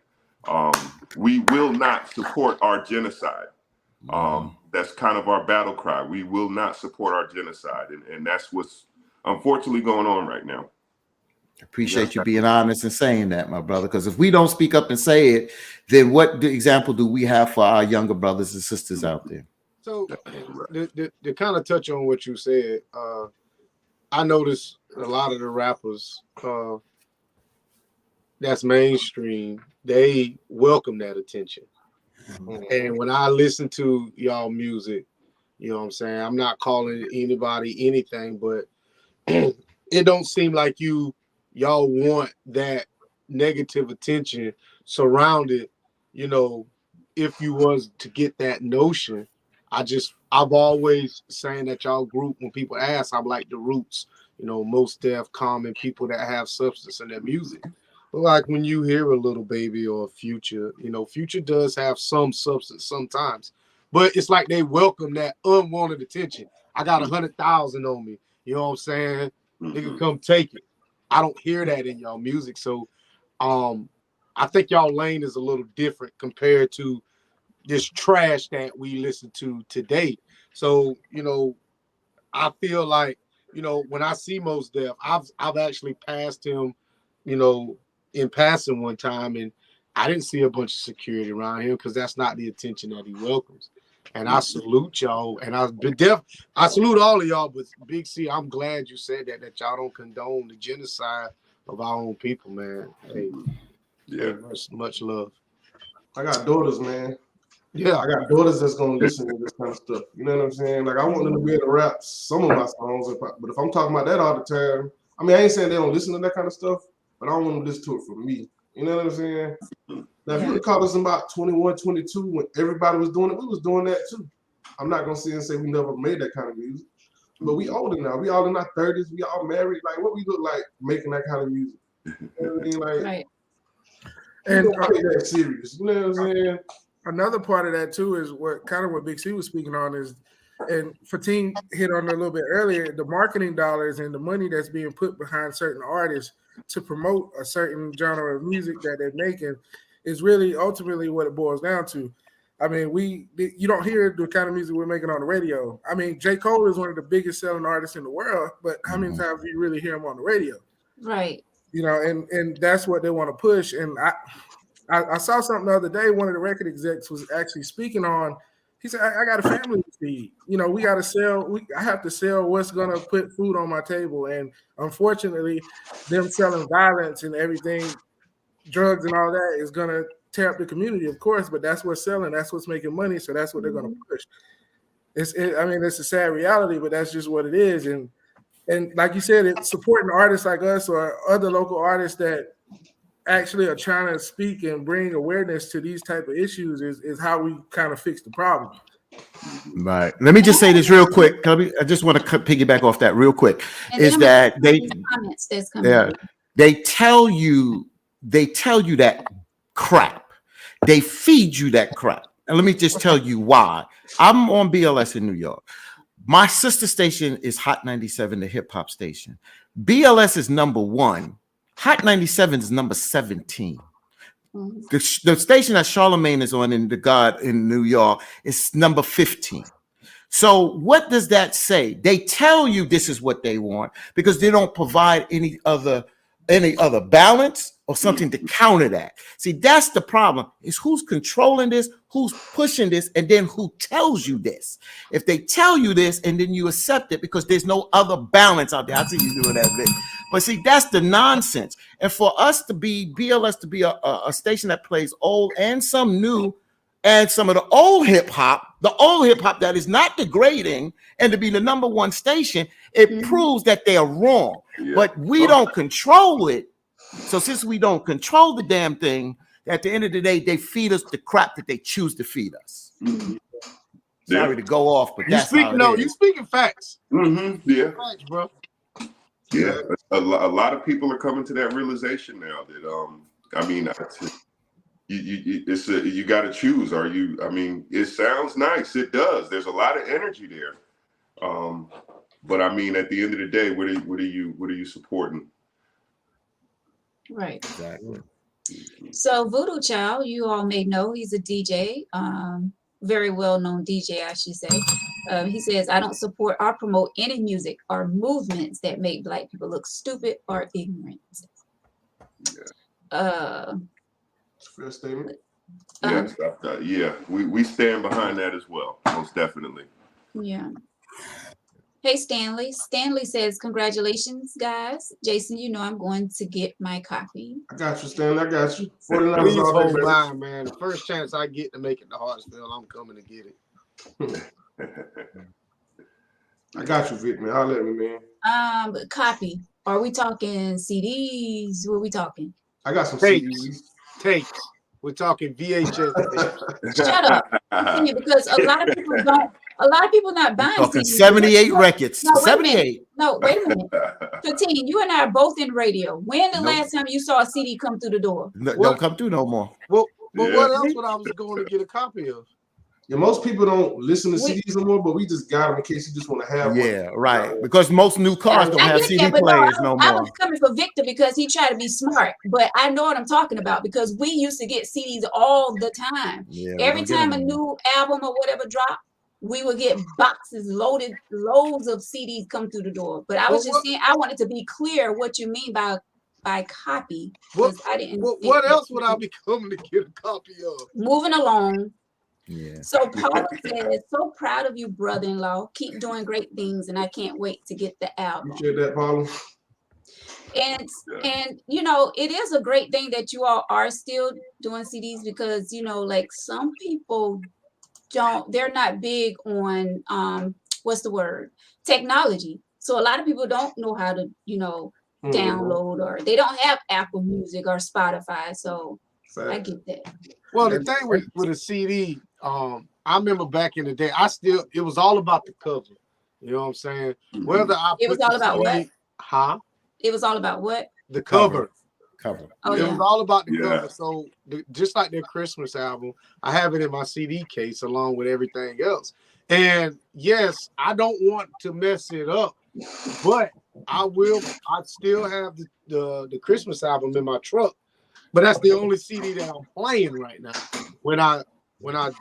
We will not support our genocide. That's kind of our battle cry. We will not support our genocide. And that's what's unfortunately going on right now. Appreciate you being honest and saying that, my brother, because if we don't speak up and say it, then what example do we have for our younger brothers and sisters out there? So to kind of touch on what you said, I noticed a lot of the rappers that's mainstream, they welcome that attention. And when I listen to y'all music, you know what I'm saying? I'm not calling anybody anything, but it don't seem like y'all want that negative attention surrounded, you know, if you was to get that notion. I've always saying that y'all group, when people ask, I'm like the Roots, most deaf, common people that have substance in their music. But like when you hear a Little Baby or Future, Future does have some substance sometimes, but it's like they welcome that unwanted attention. I got 100,000 on me. You know what I'm saying? Nigga, come take it. I don't hear that in y'all music. So I think y'all lane is a little different compared to this trash that we listen to today. So, I feel like, when I see Mos Def, I've actually passed him, you know, in passing one time, and I didn't see a bunch of security around him because that's not the attention that he welcomes. And I salute y'all, and I salute all of y'all. But Big C, I'm glad you said that y'all don't condone the genocide of our own people, man. Hey, much love. I got daughters, man. Yeah, I got daughters that's gonna listen to this kind of stuff. You know what I'm saying? Like I want them to be able to rap some of my songs, but if I'm talking about that all the time, I mean I ain't saying they don't listen to that kind of stuff, but I don't want them to listen to it from me. You know what I'm saying? Now if you would have called us about 21, 22 when everybody was doing it, we was doing that too. I'm not gonna sit and say we never made that kind of music, but we older now. We all in our 30s. We all married. Like what we look like making that kind of music? You know what I mean? Like, Right. and don't take that serious. You know what I'm saying? Another part of that too is what Big C was speaking on is, and Fatim hit on it a little bit earlier, the marketing dollars and the money that's being put behind certain artists to promote a certain genre of music that they're making is really ultimately what it boils down to. I mean, you don't hear the kind of music we're making on the radio. I mean, J. Cole is one of the biggest selling artists in the world, but how many times do you really hear him on the radio? Right. And that's what they want to push. And I saw something the other day. One of the record execs was actually speaking on. He said, "I got a family to feed. We got to sell. I have to sell what's gonna put food on my table. And unfortunately, them selling violence and everything, drugs and all that is gonna tear up the community, of course. But that's what's selling. That's what's making money. So that's what they're gonna push. It's a sad reality, but that's just what it is. And like you said, it's supporting artists like us or other local artists that actually are trying to speak and bring awareness to these type of issues is how we kind of fix the problem. Right. Let me just say this real quick. I just want to piggyback off that real quick. And is that comments that's coming they tell you that crap. They feed you that crap. And let me just tell you why. I'm on BLS in New York. My sister station is Hot 97, the hip hop station. BLS is number 1. Hot 97 is number 17. The station that Charlemagne is on in the God in New York is number 15. So what does that say? They tell you this is what they want because they don't provide any other balance or something to counter that. See, that's the problem, is who's controlling this, who's pushing this, and then who tells you this. If they tell you this and then you accept it because there's no other balance out there. I see you doing that, Vic. But see, that's the nonsense. And for us to be, BLS to be a station that plays old and some new, and some of the old hip hop that is not degrading, and to be the number 1 station, it proves that they are wrong. Yeah. But we don't control it. So since we don't control the damn thing, at the end of the day, they feed us the crap that they choose to feed us. Sorry to go off, but that's how it is. You speaking facts. Yeah. Facts, bro. Yeah. A lot of people are coming to that realization now that you got to choose. It sounds nice. It does. There's a lot of energy there. But at the end of the day, what are you supporting? Right. Exactly. So Voodoo Child, you all may know, he's a DJ, very well-known DJ, I should say. He says, "I don't support or promote any music or movements that make Black people look stupid or ignorant." Fair statement. We stand behind that as well, most definitely. Yeah. Hey, Stanley. Stanley says, "Congratulations, guys. Jason, I'm going to get my copy." I got you, Stanley. I got you. Please hold mine, man. The first chance I get to make it to Hartsville, I'm coming to get it. I got you, Vic, man. Holler at me, man. Copy. Are we talking CDs? What are we talking? I got some Tapes. CDs. Tapes. We're talking VHS tapes. Shut up. Because a lot of people don't. A lot of people not buying Talking CDs. 78 records. No, wait a minute. 78. No, wait a minute. 15, you and I are both in radio. When the Nope. last time you saw a CD come through the door? No, What? don't come through no more. Well, but Yeah. what else would I was going to get a copy of? Yeah, most people don't listen to We- CDs no more, but we just got them in case you just want to have Yeah, one. right. Because most new cars don't I have get CD that, but players no, no I more. was coming for Victor because he tried to be smart. But I know what I'm talking about because we used to get CDs all the time. Yeah, we Every don't get time them a no more. new album or whatever dropped, we would get boxes loaded, loads of CDs come through the door. But I was Well, just saying, I wanted to be clear what you mean by copy What, because I didn't. what, think what that- else would I be coming to get a copy of? Moving along. Yeah. So Paula says, "So proud of you, brother-in-law. Keep doing great things, and I can't wait to get the album." Appreciate that, Paula. And you know, it is a great thing that you all are still doing CDs because you know, like some people they're not big on what's the word, technology. So a lot of people don't know how to, you know, download, or they don't have Apple Music or Spotify. So I get that. Well, the thing with a CD, I remember back in the day, it was all about the cover. You know what I'm saying? Whether I It was put all the about what? CD, huh? It was all about what? The cover. Cover. Oh It yeah. was all about the Yeah. cover. So just like their Christmas album, I have it in my CD case along with everything else. And yes, I don't want to mess it up, but I will. I still have the Christmas album in my truck, but that's the only CD that I'm playing right now. When I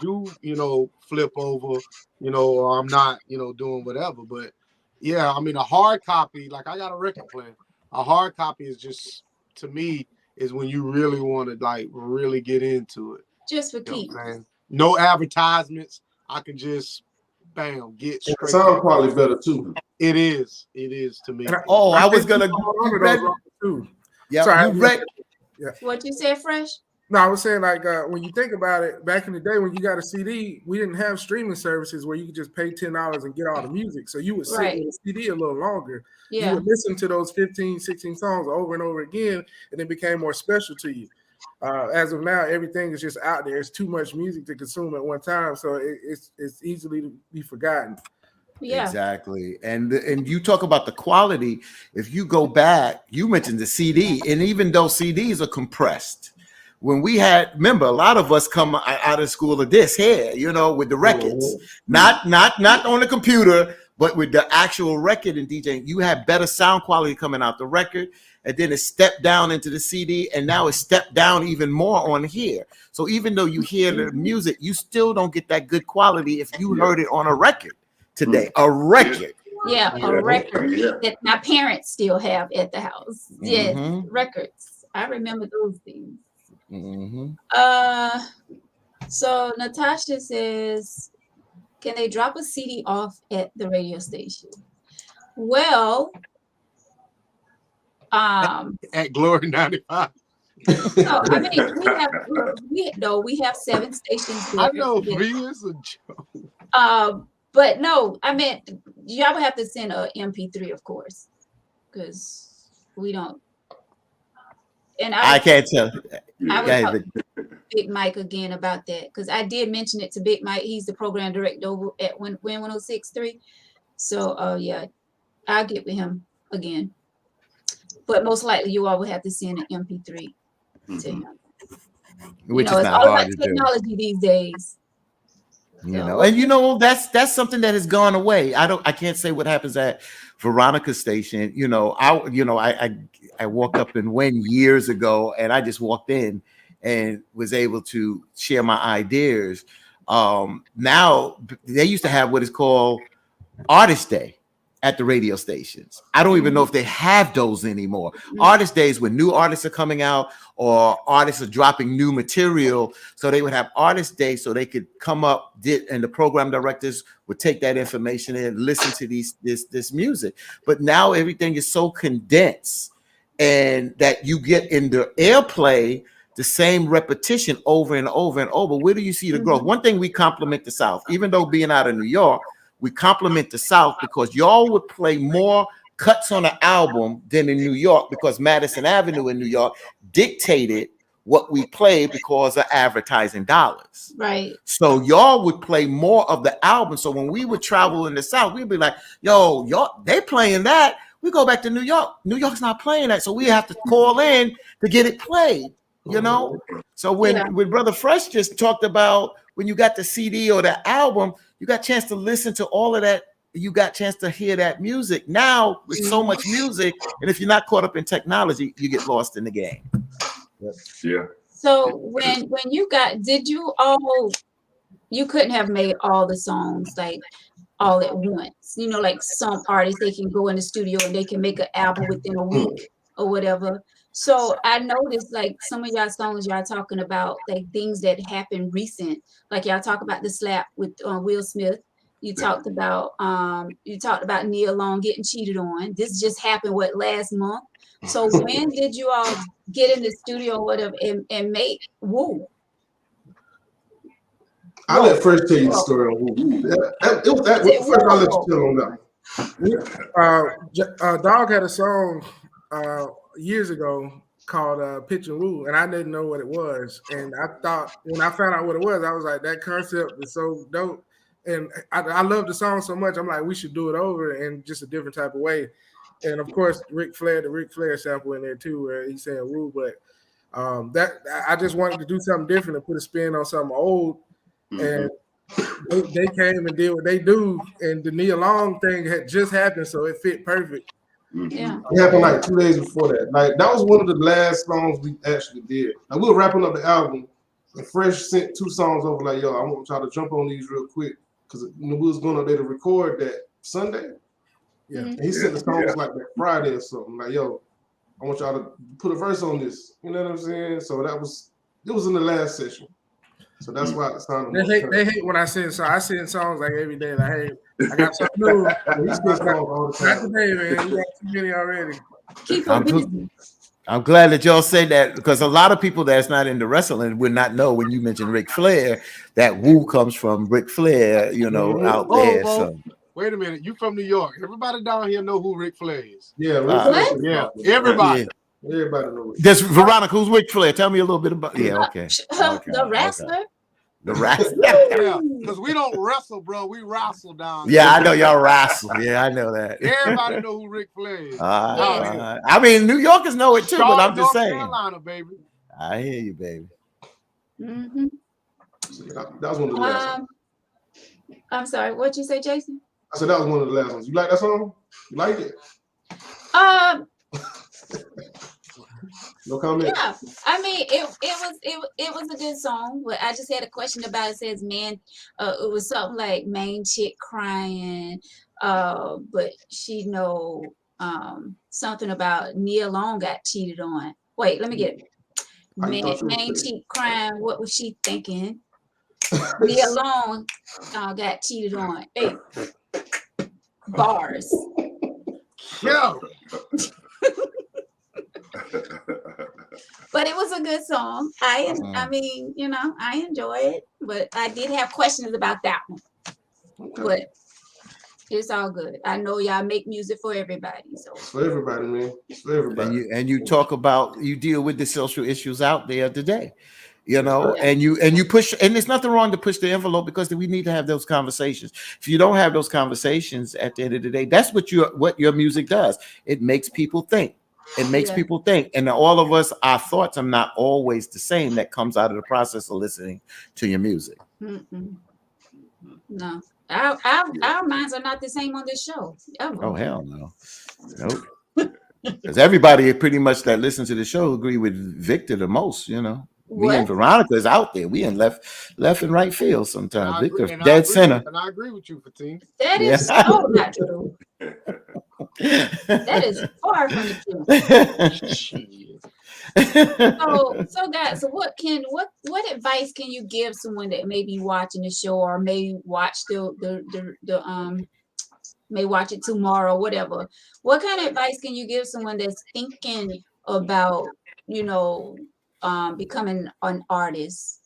do, you know, flip over, you know, or I'm not, you know, doing whatever. But yeah, I mean, a hard copy, like I got a record player. A hard copy is just, to me, is when you really want to like really get into it. Just for You know keeps. what I'm saying? No advertisements. I can just bam, get And straight. the sound quality better too. It is to me. And Oh, I was think gonna. people hold on to You those read, records, too. yeah, Sorry, you read. What you said, Fresh? No, I was saying like when you think about it, back in the day when you got a CD, we didn't have streaming services where you could just pay $10 and get all the music. So you would sit Right. with a CD a little longer. You Yeah. would listen to those 15, 16 songs over and over again, and it became more special to you. As of now, everything is just out there. It's too much music to consume at one time, so it's easily to be forgotten. Yeah. Exactly. And you talk about the quality. If you go back, you mentioned the CD, and even though CDs are compressed, when we had, remember, a lot of us come out of school of this here, you know, with the records, not on the computer, but with the actual record and DJing, you had better sound quality coming out the record, and then it stepped down into the CD, and now it stepped down even more on here. So even though you hear the music, you still don't get that good quality if you heard it on a record today. A record. Yeah, Yeah. a record Yeah. that my parents still have at the house. Yes, Mhm. records. I remember those things. Mm-hmm. So Natasha says, can they drop a CD off at the radio station? Well, At Glory 95. no, I mean we have 7 stations there. I know for you it's a joke. But no, I meant y'all would have to send a MP3, of course, because we don't. And I can't tell. I would Guys, talk to Big Mike again about that because I did mention it to Big Mike. He's the program director over at Win 106.3. So, yeah, I'll get with him again. But most likely, you all would have to send an MP3 to him. which you know, is it's not all hard about to do. technology these days. You know, and you know that's something that has gone away. I can't say what happens at Veronica's station. You know, I walked up in Wynn years ago, and I just walked in and was able to share my ideas. Now they used to have what is called Artist Day at the radio stations. I don't even know if they have those anymore. Artist Days when new artists are coming out or artists are dropping new material. So they would have Artist Day so they could come up and the program directors would take that information and listen to this music. But now everything is so condensed and that you get in the airplay the same repetition over and over and over. Where do you see the growth? One thing we compliment the South, even though being out of New York, we compliment the South because y'all would play more cuts on an album than in New York because Madison Avenue in New York dictated what we played because of advertising dollars. Right. So y'all would play more of the album. So when we would travel in the South, we'd be like, yo, y'all, they playing that. We go back to New York. New York's not playing that. So we have to call in to get it played, you know? So when Brother Fresh just talked about when you got the CD or the album, you got a chance to listen to all of that. You got a chance to hear that music. Now with so much music, and if you're not caught up in technology, you get lost in the game. Yeah. So when you you couldn't have made all the songs like all at once. You know, like some artists, they can go in the studio and they can make an album within a week or whatever. So I noticed like some of y'all songs y'all talking about like things that happened recent. Like y'all talk about the slap with Will Smith. You talked about Neil Long getting cheated on. This just happened last month. So when did you all get in the studio or whatever and make Woo? I'll let Fresh tell you the story on Woo. First I'll let you tell on that. Dog had a song years ago called Pitch and Woo, and I didn't know what it was. And I thought when I found out what it was, I was like, that concept is so dope. And I love the song so much. I'm like, we should do it over in just a different type of way. And of course, the Ric Flair sample in there too, where he's saying "woo." But that I just wanted to do something different and put a spin on something old. And they came and did what they do, and the Neil Long thing had just happened, so it fit perfect. Yeah, it happened like 2 days before that. Like that was one of the last songs we actually did. Like we were wrapping up the album, and Fresh sent 2 songs over. Like, yo, I want y'all to jump on these real quick because we was going up there to record that Sunday. Yeah, and he sent the songs like that Friday or something. Like, yo, I want y'all to put a verse on this. You know what I'm saying? So it was in the last session. So that's why it sounded. They hate when I sing songs. I sing songs like every day. Like, hey, I got something new. Not today, man. You got too many already. Keep on busy. I'm glad that y'all say that because a lot of people that's not into wrestling would not know when you mention Ric Flair that Woo comes from Ric Flair, you know, out there. So. Wait a minute, you from New York? Everybody down here know who Ric Flair is. Yeah, Ric Flair. Yeah, everybody. Yeah. Everybody knows. This Veronica, who's Ric Flair? Tell me a little bit about. Yeah, okay. The wrestler. Okay. The wrestler. Yeah, because we don't wrestle, bro. We wrestle down. Yeah, I know y'all wrestle. Yeah, I know that. Everybody know who Ric Flair is. I mean, New Yorkers know it too, but I'm just saying. North Carolina, baby. I hear you, baby. Mm-hmm. That was one of the last ones. I'm sorry. What'd you say, Jason? I said that was one of the last ones. You like that song? You like it? No comment. Yeah, I mean it was a good song, but I just had a question about it. Says man, it was something like main chick crying, but she know something about Neil Long got cheated on. Wait, let me get it. Main chick crying. What was she thinking? Neil Long got cheated on. Hey, bars. Yeah. But it was a good song. I mean, you know, I enjoy it, but I did have questions about that one. Okay. But it's all good. I know y'all make music for everybody. So it's for everybody, man. It's for everybody. And you talk about, you deal with the social issues out there today, you know, and you push, and there's nothing wrong to push the envelope because we need to have those conversations. If you don't have those conversations at the end of the day, that's what your music does. It makes people think. It makes people think, and all of us, our thoughts are not always the same. That comes out of the process of listening to your music. Mm-mm. No, our minds are not the same on this show. Ever. Oh hell no, nope. Because everybody pretty much that listens to the show agree with Victor the most. You know, me and Veronica is out there. We in left and right field sometimes. Victor's dead center. And I agree with you, Fatim. That is so not true. That is far from the truth. So guys, what advice can you give someone that may be watching the show or may watch may watch it tomorrow, whatever? What kind of advice can you give someone that's thinking about, you know, becoming an artist?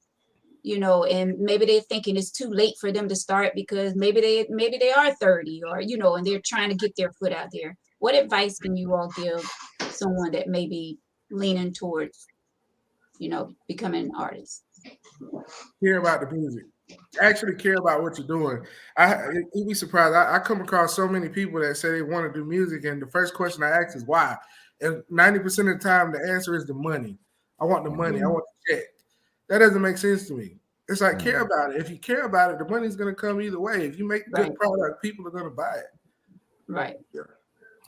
you know, and maybe they're thinking it's too late for them to start because maybe they are 30 or, you know, and they're trying to get their foot out there. What advice can you all give someone that may be leaning towards, you know, becoming an artist? Care about the music. Actually care about what you're doing. You'd be surprised. I come across so many people that say they want to do music, and the first question I ask is why. And 90% of the time, the answer is the money. I want the money. I want the check. That doesn't make sense to me. It's like care about it. If you care about it, the money's going to come either way. If you make a good product, people are going to buy it. Right.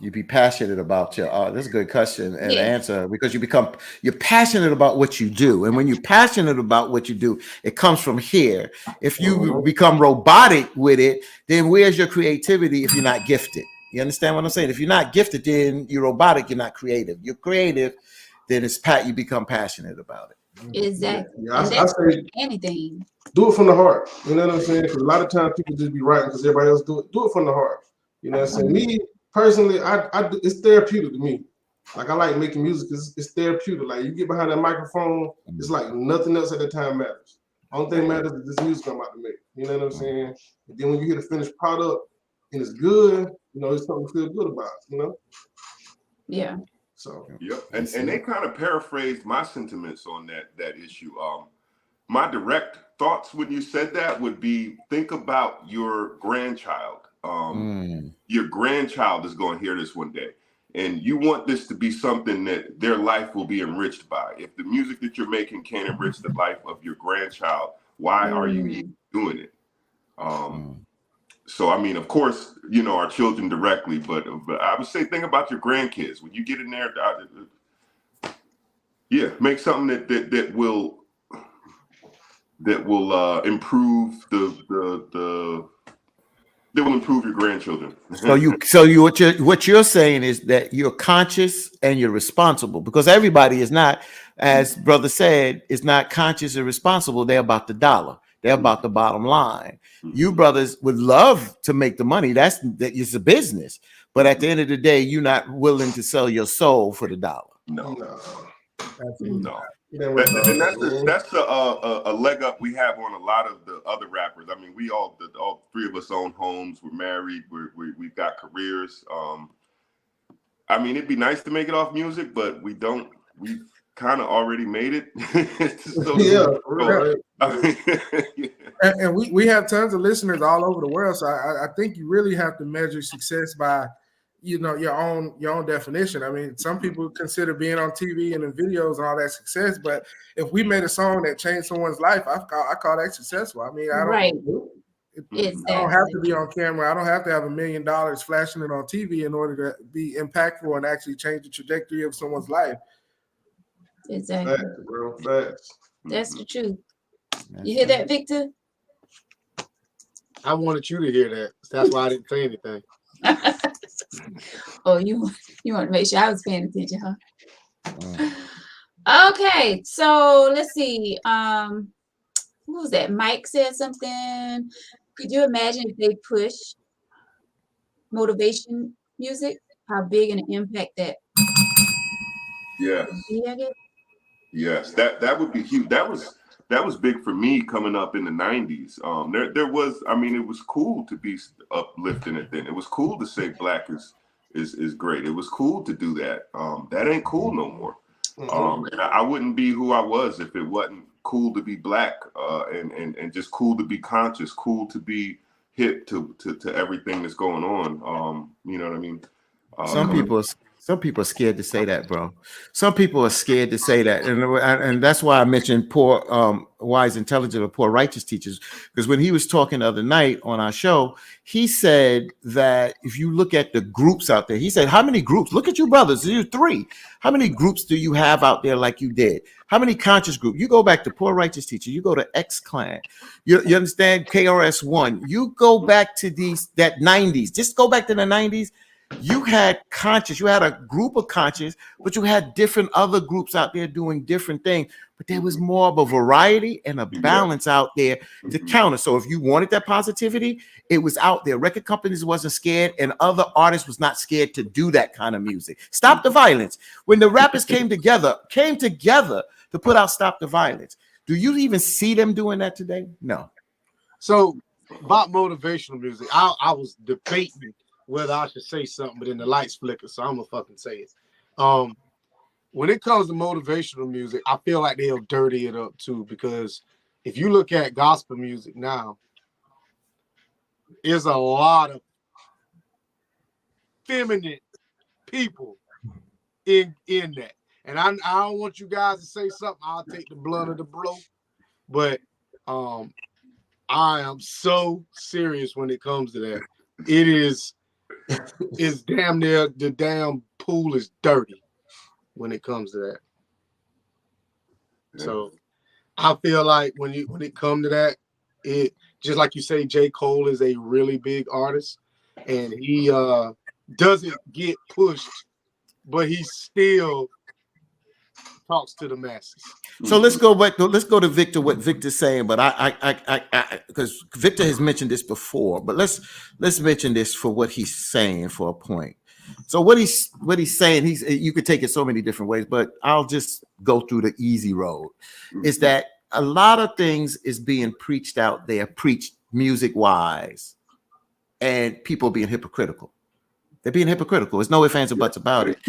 You be passionate about your art. That's a good question and answer, because you're passionate about what you do. And when you're passionate about what you do, it comes from here. If you become robotic with it, then where's your creativity if you're not gifted? You understand what I'm saying? If you're not gifted, then you're robotic, you're not creative. You're creative, then you become passionate about it. Exactly. Yeah, I say anything. Do it from the heart. You know what I'm saying? Because a lot of times people just be writing because everybody else do it. Do it from the heart. You know what I'm saying? Me personally, it's therapeutic to me. Like I like making music because it's therapeutic. Like you get behind that microphone, it's like nothing else at the time matters. Only thing matters is this music I'm about to make. You know what I'm saying? And then when you hear the finished product and it's good, you know, it's something to feel good about. You know? Yeah. So and they kind of paraphrased my sentiments on that issue. My direct thoughts when you said that would be, think about your grandchild. Your grandchild is going to hear this one day, and you want this to be something that their life will be enriched by. If the music that you're making can't enrich the life of your grandchild, why are you even doing it? So, I mean, of course, you know, our children directly, but I would say think about your grandkids. When you get in there, make something that will improve that will improve your grandchildren. What you're saying is that you're conscious and you're responsible, because everybody is not, as brother said, is not conscious and responsible. They're about the dollar. They're about the bottom line. You brothers would love to make the money. That is a business. But at the end of the day, you're not willing to sell your soul for the dollar. No. No. And that's a leg up we have on a lot of the other rappers. I mean, we all three of us own homes. We're married. We've got careers. I mean, it'd be nice to make it off music, but we don't. We've kind of already made it. And we have tons of listeners all over the world. So I think you really have to measure success by, you know, your own definition. I mean, some people consider being on TV and in videos and all that success, but if we made a song that changed someone's life, I call that successful. I mean, I don't have to be on camera. I don't have to have $1 million flashing it on TV in order to be impactful and actually change the trajectory of someone's life. Exactly. Facts, bro. Facts. That's the truth. You hear that, Victor? I wanted you to hear that. That's why I didn't say anything. Oh, you want to make sure I was paying attention, huh? Okay, so let's see. Who was that? Mike said something. Could you imagine if they push motivation music? How big an impact that? Yes, that would be huge. That was big for me coming up in the 90s. There was, I mean, it was cool to be uplifting it then. It was cool to say black is great. It was cool to do that. That ain't cool no more. And I wouldn't be who I was if it wasn't cool to be black, and just cool to be conscious, cool to be hip to everything that's going on. You know what I mean? Some people are scared to say that, bro. Some people are scared to say that, and that's why I mentioned poor, wise, intelligent, or poor righteous teachers. Because when he was talking the other night on our show, he said that if you look at the groups out there, he said, "How many groups? Look at you brothers. You're 3. How many groups do you have out there like you did? How many conscious groups? You go back to poor righteous teacher. You go to X Clan. You understand KRS-One. You go back to that 90s. Just go back to the 90s." You had conscious, you had a group of conscious, but you had different other groups out there doing different things. But there was more of a variety and a balance out there to counter. So if you wanted that positivity, it was out there. Record companies wasn't scared, and other artists was not scared to do that kind of music. Stop the Violence. When the rappers came together to put out Stop the Violence. Do you even see them doing that today? No. So about motivational music, I was debating whether I should say something, but then the lights flicker, so I'm gonna fucking say it. When it comes to motivational music, I feel like they'll dirty it up too, because if you look at gospel music now, there's a lot of feminine people in that. And I don't want you guys to say something. I'll take the blunt of the blow. But I am so serious when it comes to that. It's damn near, the damn pool is dirty when it comes to that. So I feel like when it comes to that, it just like you say, J. Cole is a really big artist, and he doesn't get pushed, but he still talks to the masses. So let's go to Victor. What Victor's saying, but I because Victor has mentioned this before, but let's mention this for what he's saying for a point. So what he's saying, you could take it so many different ways, but I'll just go through the easy road. Is that a lot of things is being preached out there, preached music wise, and people being hypocritical. They're being hypocritical. There's no ifs, ands, or buts about it.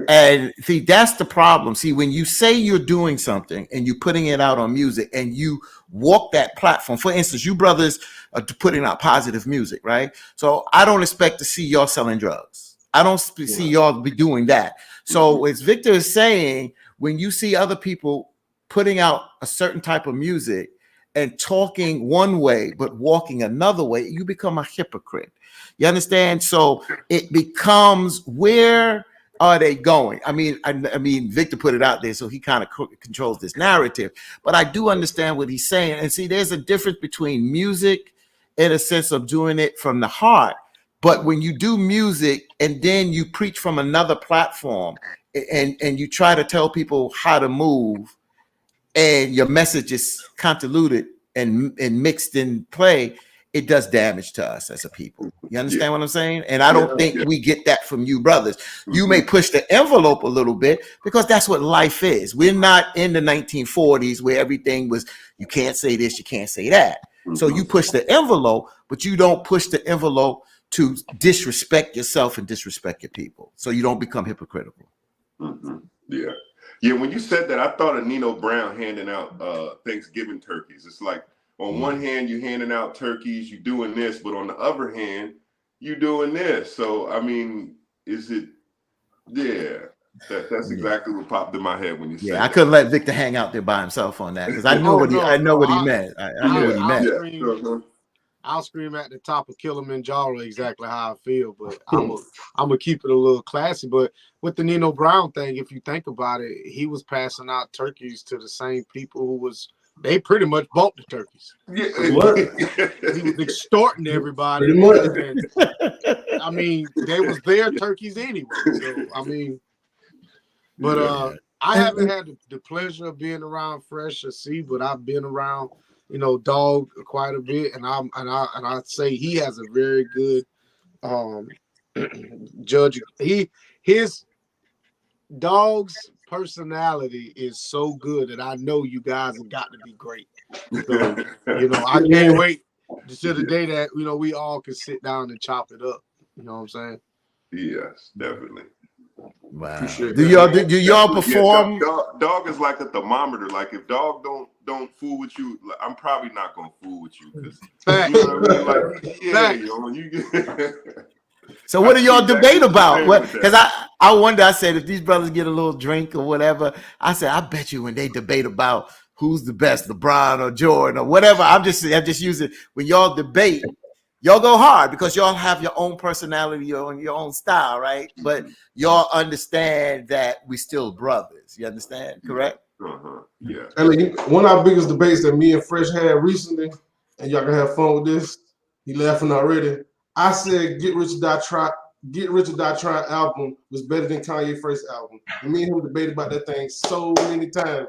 And see, that's the problem. See, when you say you're doing something and you're putting it out on music and you walk that platform, for instance, you brothers are putting out positive music, right? So I don't expect to see y'all selling drugs. I don't see y'all be doing that. So as Victor is saying, when you see other people putting out a certain type of music and talking one way but walking another way, you become a hypocrite. You understand? So it becomes, where are they going? I mean, Victor put it out there, so he kind of controls this narrative. But I do understand what he's saying. And see, there's a difference between music in a sense of doing it from the heart. But when you do music and then you preach from another platform and you try to tell people how to move, and your message is convoluted and mixed in play, it does damage to us as a people. You understand what I'm saying? And I don't think we get that from you brothers. You may push the envelope a little bit because that's what life is. We're not in the 1940s where everything was, you can't say this, you can't say that. So you push the envelope, but you don't push the envelope to disrespect yourself and disrespect your people. So you don't become hypocritical. Yeah, when you said that, I thought of Nino Brown handing out Thanksgiving turkeys. It's like, on one hand, you're handing out turkeys, you're doing this, but on the other hand, you're doing this. So, I mean, is it, that's exactly what popped in my head when you said I couldn't let Victor hang out there by himself on that, because I know what he meant. I knew what he meant. I'll scream at the top of Kilimanjaro exactly how I feel, but I'm gonna keep it a little classy. But with the Nino Brown thing, if you think about it, he was passing out turkeys to the same people who they pretty much bought the turkeys. He was extorting everybody. And, I mean, they was their turkeys anyway. So I mean, but I haven't had the pleasure of being around Fresh or C, but I've been around, Dog quite a bit, and I say he has a very good judge. His Dog's personality is so good that I know you guys have got to be great. So I can't wait to the day that we all can sit down and chop it up. You know what I'm saying? Yes, definitely. Wow. Do y'all perform? Dog is like a thermometer. Like if Dog don't fool with you, I'm probably not gonna fool with you. So what do y'all debate about? Because I wonder. I said if these brothers get a little drink or whatever, I said I bet you when they debate about who's the best, LeBron or Jordan or whatever, I'm just using, when y'all debate, y'all go hard because y'all have your own personality, your own style, right? But y'all understand that we still brothers. You understand? Correct? Yeah. And one of our biggest debates that me and Fresh had recently, and y'all can have fun with this. He laughing already. I said Get Rich or Die Trying album was better than Kanye's first album. And me and him debated about that thing so many times.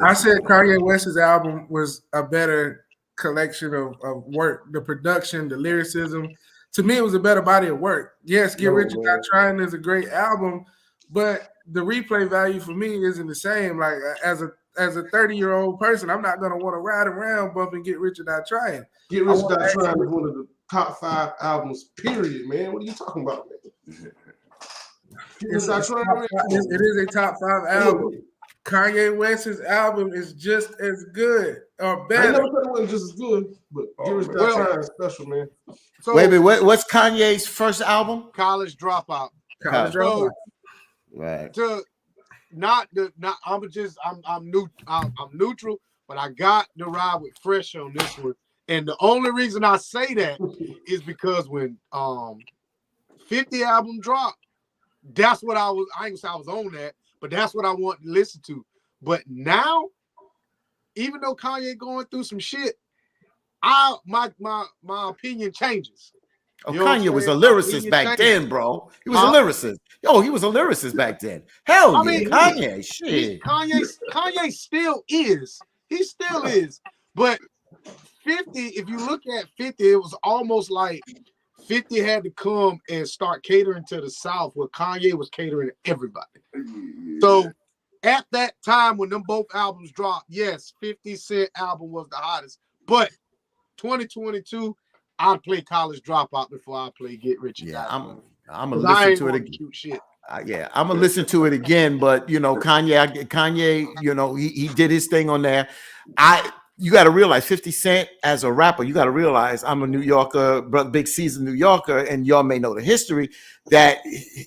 I said Kanye West's album was a better collection of work, the production, the lyricism. To me, it was a better body of work. Yes, Get Rich or Die Trying is a great album, but the replay value for me isn't the same. Like as as a 30-year-old person, I'm not gonna want to ride around bumping Get Rich or Die Trying. Get Rich or Die Trying is one of the top 5 albums, period, man. What are you talking about, man? Get Rich or Die Trying, man. It is a top 5 album. Kanye West's album is just as good or better. I never said it wasn't just as good, but Get Rich or Die Trying is special, man. So, wait, what's Kanye's first album? College Dropout. College Dropout. Right. I'm neutral, but I got to ride with Fresh on this one. And the only reason I say that is because when 50 album dropped, that's what I ain't gonna say I was on that, but that's what I want to listen to. But now, even though Kanye going through some shit, my opinion changes. Oh, Kanye was a lyricist back then, bro. He was a lyricist. Yo, he was a lyricist back then. Hell yeah, Kanye. Shit. Kanye still is. He still is. But 50, if you look at 50, it was almost like 50 had to come and start catering to the South, where Kanye was catering to everybody. So at that time when them both albums dropped, yes, 50 Cent album was the hottest. But 2022, I'd play College Dropout before I play Get Rich. Yeah, I'm gonna listen to it again. Shit. Yeah, I'm gonna listen to it again. But you know, Kanye, you know, he did his thing on there. You got to realize 50 Cent as a rapper, you got to realize I'm a New Yorker, big season New Yorker, and y'all may know the history that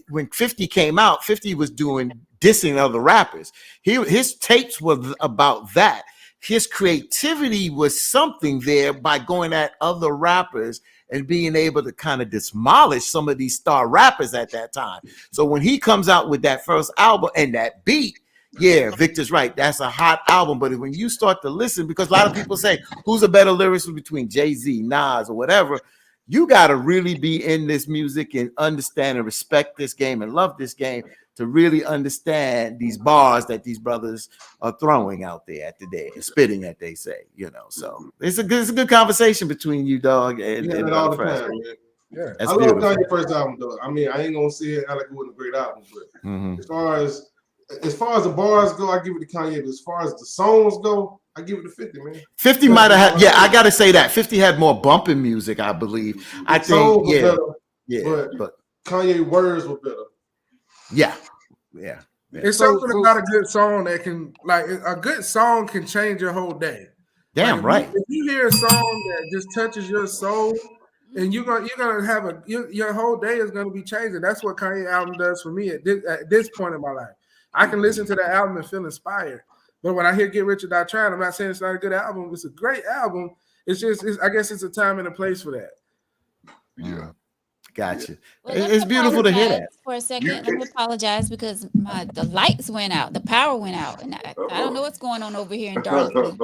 when 50 came out, 50 was doing dissing other rappers. His tapes was about that. His creativity was something there by going at other rappers and being able to kind of demolish some of these star rappers at that time. So when he comes out with that first album and that beat, yeah, Victor's right. That's a hot album. But when you start to listen, because a lot of people say, who's a better lyricist between Jay-Z, Nas, or whatever, you got to really be in this music and understand and respect this game and love this game to really understand these bars that these brothers are throwing out there at the day and spitting at, they say, you know. So it's a good conversation between you, dog, and all the time, man. Yeah, I love Kanye's first album, though. I mean, I ain't gonna say it like it wasn't a great album, but as far as the bars go, I give it to Kanye. But as far as the songs go, I give it to 50, man. 50 might have had, I gotta say that 50 had more bumping music, I believe. I think, but Kanye words were better. Yeah. It's something about a good song that can, like, a good song can change your whole day. Damn like, right. If you hear a song that just touches your soul, and you're gonna have your whole day is gonna be changing. That's what Kanye album does for me at this point in my life. I can listen to that album and feel inspired. But when I hear Get Rich or Die Trying, I'm not saying it's not a good album. It's a great album. It's just, I guess it's a time and a place for that. Yeah. Gotcha. Well, it's beautiful to hear that. For a second, let me apologize because the lights went out, the power went out, and I don't know what's going on over here in Darlington.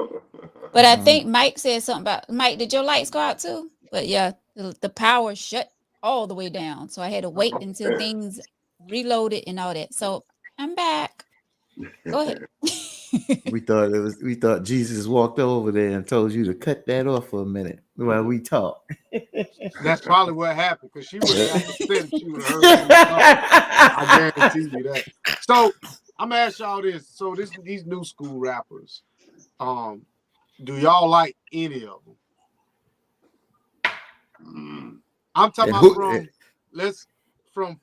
But I think Mike said something about, Mike, did your lights go out too? But yeah, the power shut all the way down, so I had to wait until things reloaded and all that. So I'm back. Go ahead. We thought Jesus walked over there and told you to cut that off for a minute while we talk. That's probably what happened, because she would have said it. She would have heard I guarantee you that. So I'm gonna ask y'all this. So these new school rappers, do y'all like any of them? I'm talking about let's throw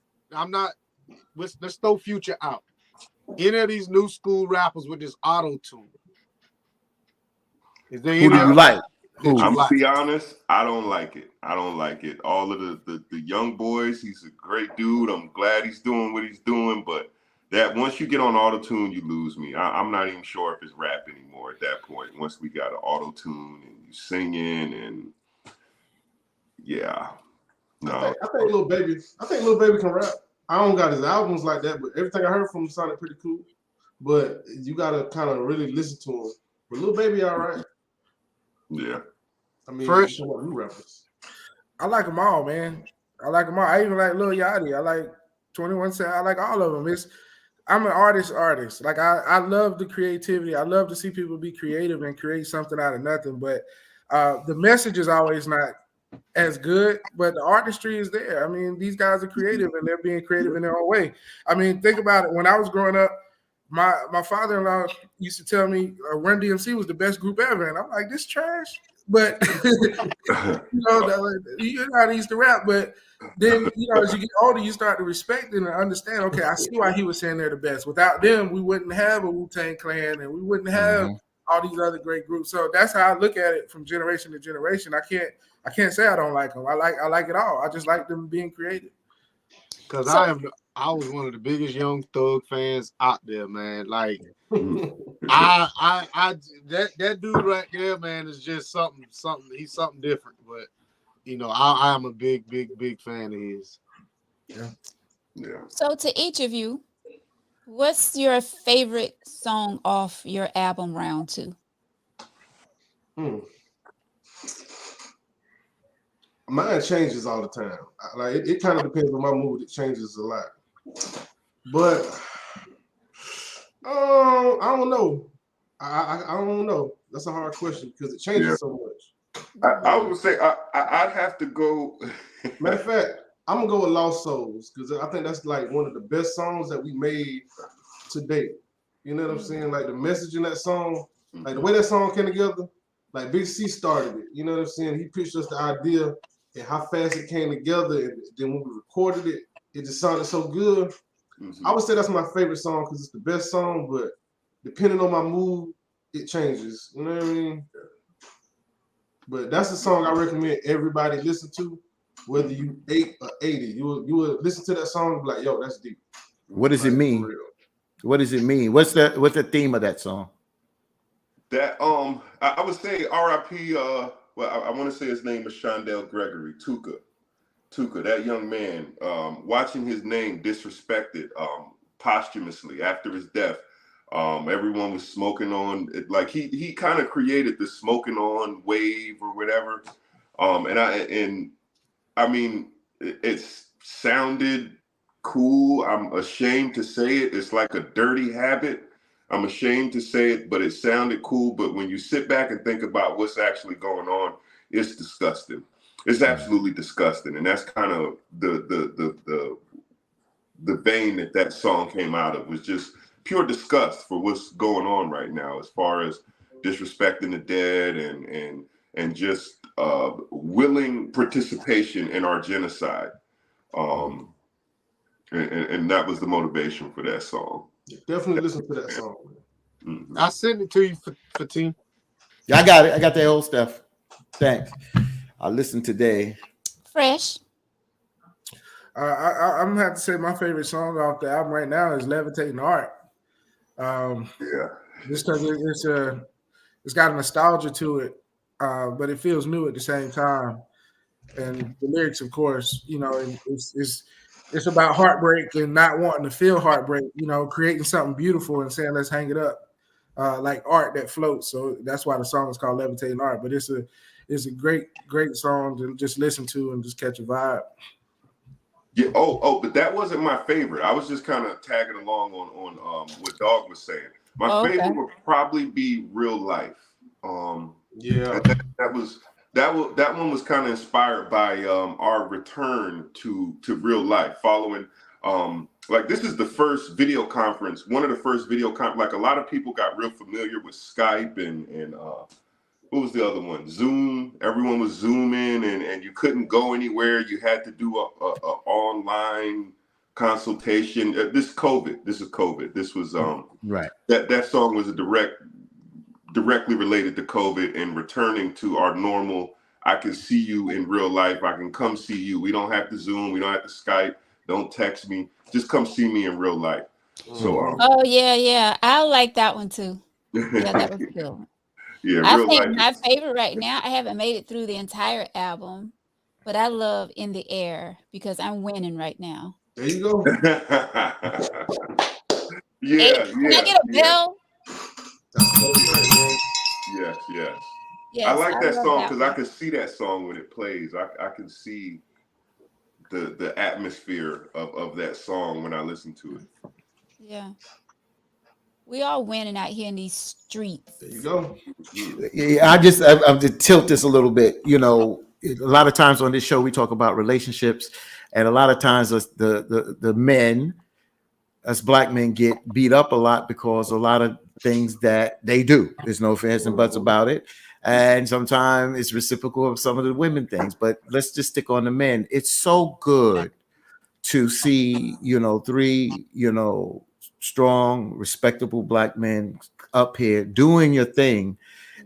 Future out. Any of these new school rappers with this auto tune? Is there who do you like? I'm gonna be honest, I don't like it. All of the young boys, he's a great dude. I'm glad he's doing what he's doing, but that once you get on auto tune, you lose me. I'm not even sure if it's rap anymore at that point. Once we got an auto tune and you singing and no. I think Lil Baby can rap. I don't got his albums like that, but everything I heard from him sounded pretty cool. But you gotta kind of really listen to him. But Lil Baby, all right. Yeah. I mean, first, new rappers. I like them all, man. I like them all. I even like Lil Yachty. I like 21 Cent. I like all of them. I'm an artist. Like I love the creativity. I love to see people be creative and create something out of nothing. But the message is always not as good, but the artistry is there. I mean, these guys are creative and they're being creative in their own way. I mean, think about it. When I was growing up, my father-in-law used to tell me Run DMC was the best group ever, and I'm like, this trash. But you know how they used to rap. But then as you get older, you start to respect it and understand. Okay, I see why he was saying they're the best. Without them, we wouldn't have a Wu-Tang Clan, and we wouldn't have all these other great groups. So that's how I look at it from generation to generation. I can't say I don't like them. I like it all. I just like them being creative. Because I was one of the biggest Young Thug fans out there, man. Like that dude right there, man, is just something. He's something different. But I am a big fan of his. Yeah. So to each of you, what's your favorite song off your album Round 2? Mine changes all the time. Like it kind of depends on my mood. It changes a lot. But I don't know. I don't know. That's a hard question because it changes so much. I would say I'd have to go. Matter of fact, I'm gonna go with Lost Souls because I think that's like one of the best songs that we made to date. You know what I'm saying? Like the message in that song, like the way that song came together. Like Big C started it. You know what I'm saying? He pitched us the idea and how fast it came together. And then when we recorded it, it just sounded so good. I would say that's my favorite song because it's the best song, but depending on my mood, it changes. You know what I mean? But that's the song I recommend everybody listen to, whether you 8 or 80. You will listen to that song and be like, yo, that's deep. What does it mean? What does it mean? What's the theme of that song? That I would say R.I.P. Well, I want to say his name is Shondell Gregory, Tuka, that young man. Watching his name disrespected posthumously after his death. Everyone was smoking on it, like he kind of created the smoking on wave or whatever. I mean it sounded cool. I'm ashamed to say it. It's like a dirty habit. I'm ashamed to say it, but it sounded cool. But when you sit back and think about what's actually going on, it's disgusting. It's absolutely disgusting. And that's kind of the vein that song came out of, was just pure disgust for what's going on right now as far as disrespecting the dead and just willing participation in our genocide. And that was the motivation for that song. Definitely listen to that song. I sent it to you for team. Yeah, I got it. I got that old stuff. Thanks. I listened today. Fresh. I'm gonna have to say my favorite song off the album right now is "Levitating Art." Just because it's got a nostalgia to it, but it feels new at the same time. And the lyrics, of course, it's about heartbreak and not wanting to feel heartbreak. Creating something beautiful and saying let's hang it up, like art that floats. So that's why the song is called "Levitating Art." But it's a great song to just listen to and just catch a vibe. Yeah. But that wasn't my favorite. I was just kind of tagging along on what Dog was saying. My favorite would probably be "Real Life." That one was kind of inspired by our return to real life, following like this is the first video conference, one of the first video like a lot of people got real familiar with Skype and what was the other one? Zoom. Everyone was Zooming and you couldn't go anywhere. You had to do a online consultation. This is COVID. This was right. That song was directly related to COVID and returning to our normal. I can see you in real life. I can come see you. We don't have to Zoom. We don't have to Skype. Don't text me. Just come see me in real life. So. Yeah. I like that one too. Yeah, that was cool. Yeah, I think my favorite right now, I haven't made it through the entire album, but I love "In the Air" because I'm winning right now. There you go. Can I get a bell? Yes. I like that song because I can see that song when it plays. I can see the atmosphere of that song when I listen to it. Yeah. We all winning out here in these streets. There you go. Yeah, I'm to tilt this a little bit. A lot of times on this show we talk about relationships, and a lot of times the men us black men get beat up a lot because a lot of things that they do. There's no ifs and buts about it. And sometimes it's reciprocal of some of the women things. But let's just stick on the men. It's so good to see, three, strong, respectable black men up here doing your thing.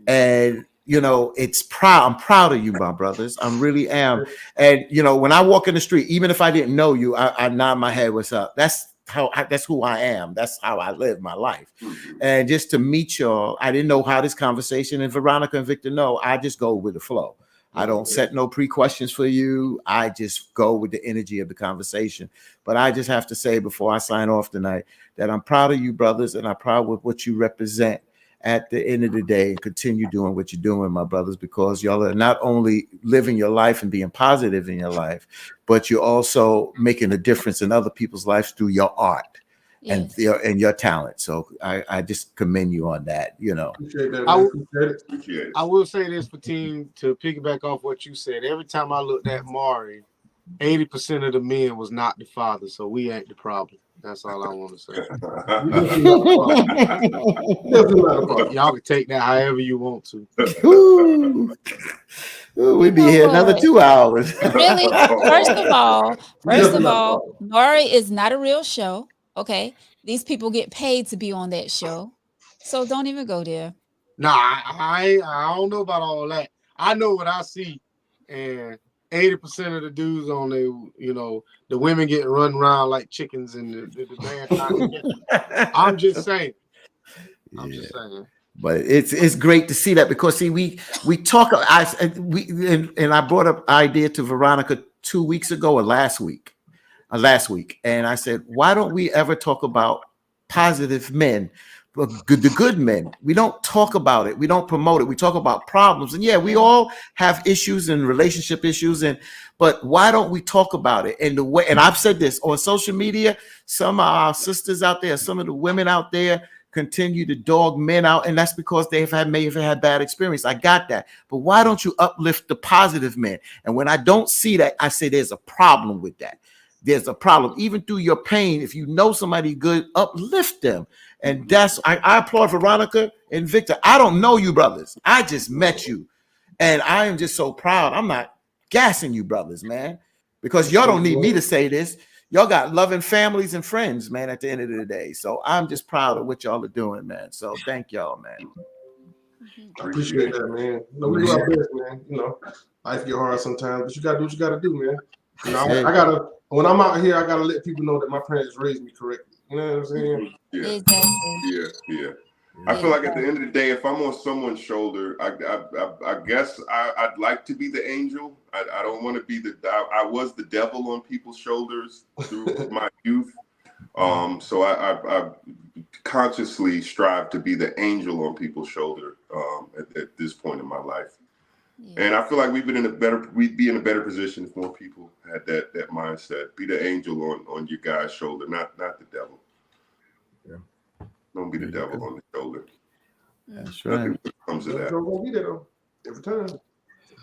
And it's proud. I'm proud of you, my brothers. I really am. And when I walk in the street, even if I didn't know you, I nod my head, what's up? That's who I am. That's how I live my life. And just to meet y'all, I didn't know how this conversation, and Veronica and Victor know, I just go with the flow. I don't set no pre-questions for you. I just go with the energy of the conversation. But I just have to say before I sign off tonight that I'm proud of you, brothers, and I'm proud with what you represent at the end of the day, and continue doing what you're doing, my brothers, because y'all are not only living your life and being positive in your life, but you're also making a difference in other people's lives through your art. Yes. and your talent. So I just commend you on that. I will say this, for team, to piggyback off what you said. Every time I looked at Maury, 80% of the men was not the father, so we ain't the problem. That's all I want to say. Y'all can take that however you want to. We'd be here another 2 hours. Really, first of all, Maury is not a real show. Okay, these people get paid to be on that show, so don't even go there. Nah, I don't know about all that. I know what I see, and 80% of the dudes on there, the women getting run around like chickens, and the man. I'm just saying. I'm just saying. But it's great to see that, because see, we talk. I brought up idea to Veronica 2 weeks ago or last week, and I said, why don't we ever talk about positive men? The good men. We don't talk about it. We don't promote it. We talk about problems. And yeah, we all have issues and relationship issues. But why don't we talk about it? And I've said this on social media, some of our sisters out there, some of the women out there continue to dog men out. And that's because may have had bad experience. I got that. But why don't you uplift the positive men? And when I don't see that, I say there's a problem with that. There's a problem. Even through your pain, if you know somebody good, uplift them. And I applaud Veronica and Victor. I don't know you brothers. I just met you. And I am just so proud. I'm not gassing you brothers, man, because y'all don't need me to say this. Y'all got loving families and friends, man, at the end of the day. So I'm just proud of what y'all are doing, man. So thank y'all, man. I appreciate that, man. We do our best, man. Life get hard sometimes, but you got to do what you got to do, man. I got to, when I'm out here, I got to let people know that my parents raised me correctly. You know what I'm saying? Yeah. I feel like at the end of the day, if I'm on someone's shoulder, I guess I'd like to be the angel. I don't want to be I was the devil on people's shoulders through my youth. So I consciously strive to be the angel on people's shoulder at this point in my life. Yeah. And I feel like we'd be in a better position if more people had that mindset. Be the angel on your guy's shoulder, not the devil. Yeah. Don't be the devil on the shoulder. That's right. Comes to that. Don't be there though. Every time.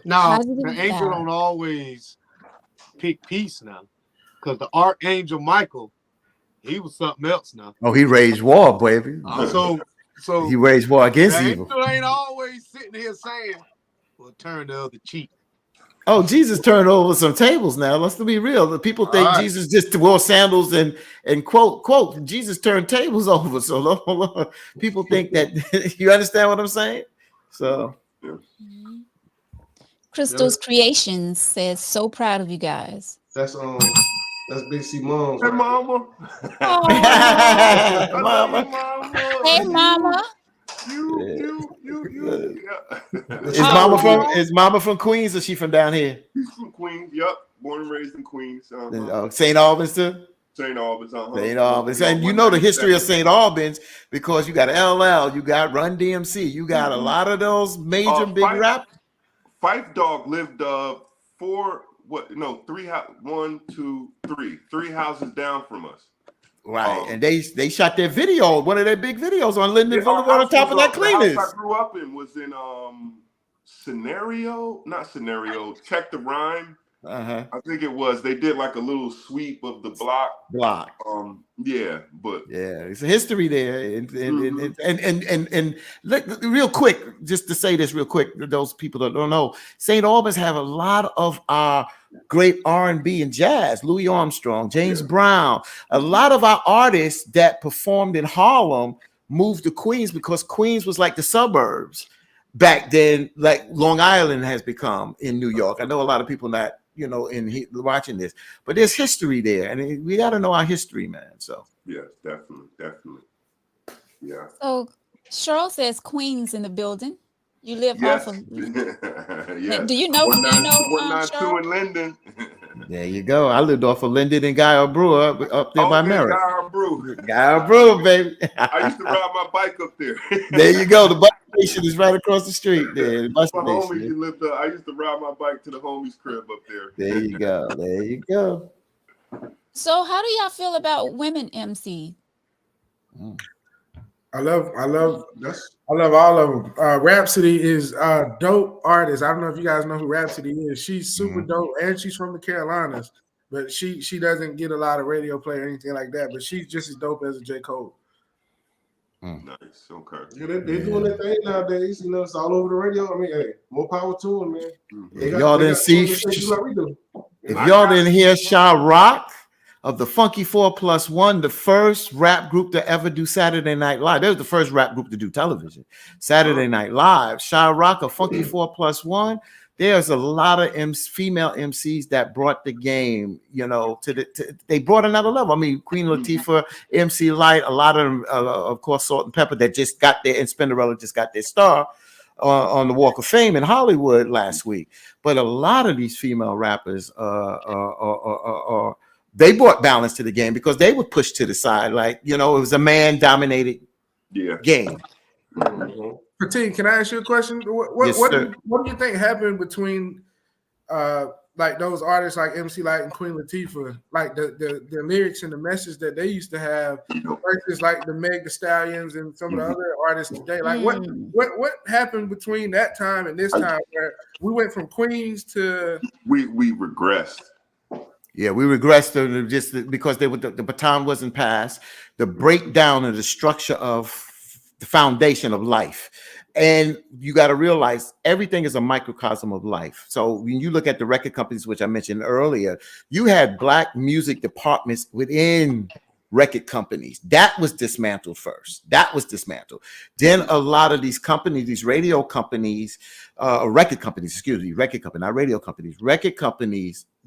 No, the angel don't always pick peace now, because the archangel Michael, he was something else now. Oh, he raised war, baby. So he raised war against evil. Angel ain't always sitting here saying, "Well, turn the other cheek." Oh, Jesus turned over some tables now. Let's be real. The people think Jesus just wore sandals and quote. Jesus turned tables over. So people think that. You understand what I'm saying? So. Crystal's Creations says, "So proud of you guys." That's Big C Mom's. Hey, Mama. Mama. Hey, Mama. You. Is Mama from Queens, or is she from down here? She's from Queens. Yep, born and raised in Queens. St. Albans too. St. Albans. St. Albans, and you know the history of St. Albans, because you got LL, you got Run DMC, you got a lot of those major big rap. Phife Dawg lived three houses down from us. Right, and they shot their video, one of their big videos on Linden Boulevard on top of that cleaners. The house I grew up in was in Check the Rhyme. I think it was. They did like a little sweep of the block. Yeah, but yeah, it's a history there, and look, real quick, just to say this real quick, those people that don't know, St. Albans have a lot of our great R&B and jazz. Louis Armstrong, James Brown, a lot of our artists that performed in Harlem moved to Queens because Queens was like the suburbs back then, like Long Island has become in New York. I know a lot of people not, in watching this, but there's history there, and we got to know our history, man. So yes, definitely, yeah. So Cheryl says Queens in the building. You live off of. Yes. Do you know? 192 Cheryl? in Linden. There you go. I lived off of Linden and Guy Brewer up there by Merritt. Guy Brewer, baby. I used to ride my bike up there. There you go. The bus station is right across the street there. The bus my station. homie lived there. I used to ride my bike to the homie's crib up there. There you go. There you go. So how do y'all feel about women MC? I love all of them. Rhapsody is a dope artist. I don't know if you guys know who Rhapsody is. She's super dope, and she's from the Carolinas, but she doesn't get a lot of radio play or anything like that. But she's just as dope as a J. Cole. Nice. Okay. Yeah, they're doing their thing nowadays. It's all over the radio. I mean, hey, more power to them, man. If y'all didn't hear Sha Rock of the Funky 4+1, the first rap group to ever do Saturday Night Live. They was the first rap group to do television. Saturday Night Live. Sha Rock of Funky 4+1. There's a lot of female MCs that brought the game, they brought another level. I mean, Queen Latifah, MC Light, a lot of them, of course, Salt and Pepper that just got there, and Spinderella just got their star on the Walk of Fame in Hollywood last week. But a lot of these female rappers they brought balance to the game because they were pushed to the side. Like, it was a man-dominated game. Fatine, can I ask you a question? What do you think happened between like those artists like MC Light and Queen Latifah, like the lyrics and the message that they used to have versus like the Meg Thee Stallions and some of the other artists today? Like what happened between that time and this time where we went from Queens to we regressed? Yeah, we regressed just because the baton wasn't passed. The breakdown of the structure of the foundation of life. And you got to realize everything is a microcosm of life. So when you look at the record companies, which I mentioned earlier, you had Black music departments within record companies. That was dismantled first. Then a lot of these companies, these radio companies, record companies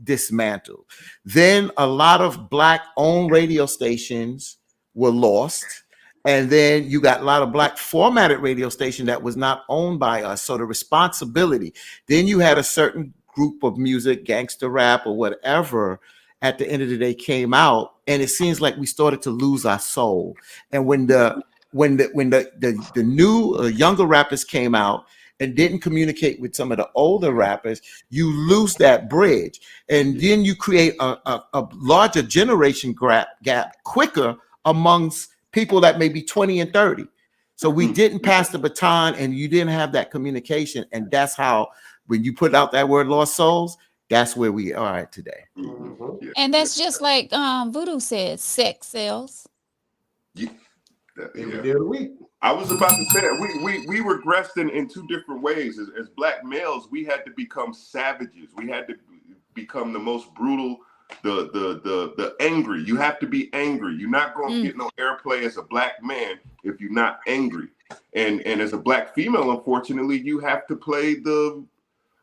dismantled. Then a lot of Black-owned radio stations were lost. And then you got a lot of Black formatted radio station that was not owned by us. So the responsibility, then you had a certain group of music, gangster rap or whatever, at the end of the day came out. And it seems like we started to lose our soul. And when the new younger rappers came out and didn't communicate with some of the older rappers, you lose that bridge. And then you create a larger generation gap quicker amongst people that may be 20 and 30. So we didn't pass the baton and you didn't have that communication. And that's how, when you put out that word lost souls, that's where we are at today. And that's just like Voodoo said, sex sells. Every day of the week. I was about to say that we regressed in two different ways. As Black males, we had to become savages. We had to become the most brutal, the angry. You have to be angry. You're not going to get no airplay as a Black man if you're not angry. And as a Black female, unfortunately, you have to play the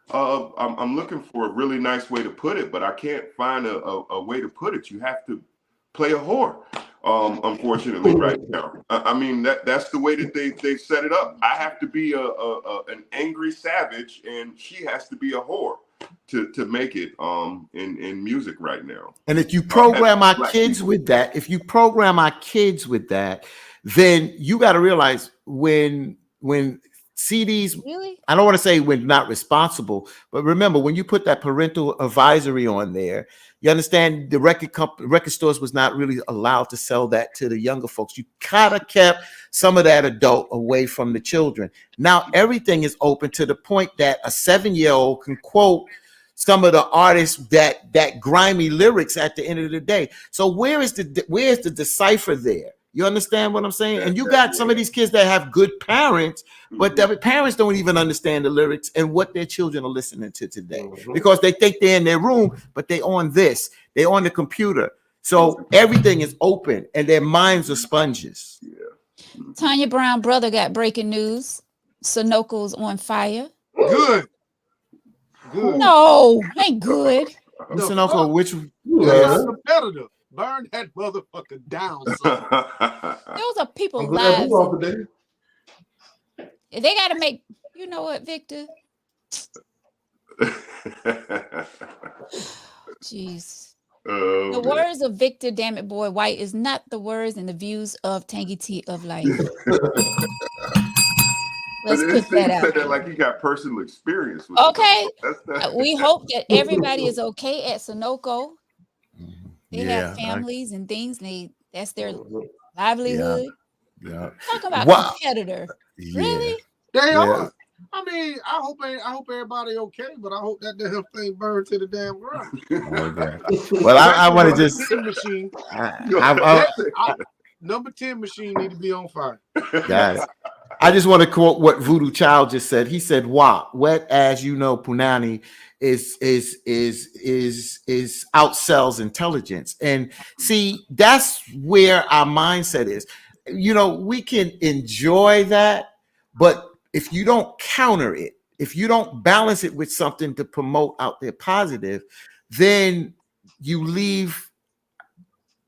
I'm looking for a really nice way to put it, but I can't find a way to put it. You have to play a whore. Unfortunately, right now. I mean, that's the way that they set it up. I have to be an angry savage, and she has to be a whore to make it in music right now. And if you program our kids with that, then you got to realize when CDs, really? I don't want to say we're not responsible, but remember when you put that parental advisory on there, you understand the record stores was not really allowed to sell that to the younger folks. You kind of kept some of that adult away from the children. Now everything is open to the point that a 7-year-old can quote some of the artists that grimy lyrics at the end of the day. So where's the decipher there? You understand what I'm saying? And you got some of these kids that have good parents, but their parents don't even understand the lyrics and what their children are listening to today, because they think they're in their room, but they on this, they on the computer. So everything is open and their minds are sponges. Tanya Brown brother got breaking news. Sunoco's on fire. Good. No, ain't good. Sunoco, which competitor. Burn that motherfucker down. Those are people's I'm lives. today. They got to make. You know what, Victor? Jeez. The words of Victor, damn it, boy, White is not the words and the views of Tangy Tea of Life. Let's put that out. Said that like he got personal experience with okay. We hope that everybody is okay at Sunoco. They have families and things. That's their livelihood. Yeah. Talking about competitor. Really? They are. I mean, I hope everybody okay, but I hope that damn thing burned to the damn ground. Okay. Well, I want to just machine. Number 10 machine need to be on fire. Guys, I just want to quote what Voodoo Child just said. He said, "Wow, wet as you know, Punani is outsells intelligence." And see, that's where our mindset is. You know, we can enjoy that, but if you don't counter it, if you don't balance it with something to promote out there positive, then you leave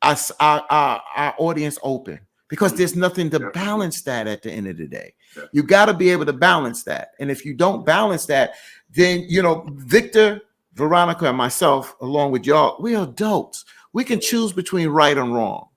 us our audience open, because there's nothing to balance that at the end of the day. You got to be able to balance that. And if you don't balance that, then, you know, Victor, Veronica, and myself, along with y'all, we're adults. We can choose between right and wrong.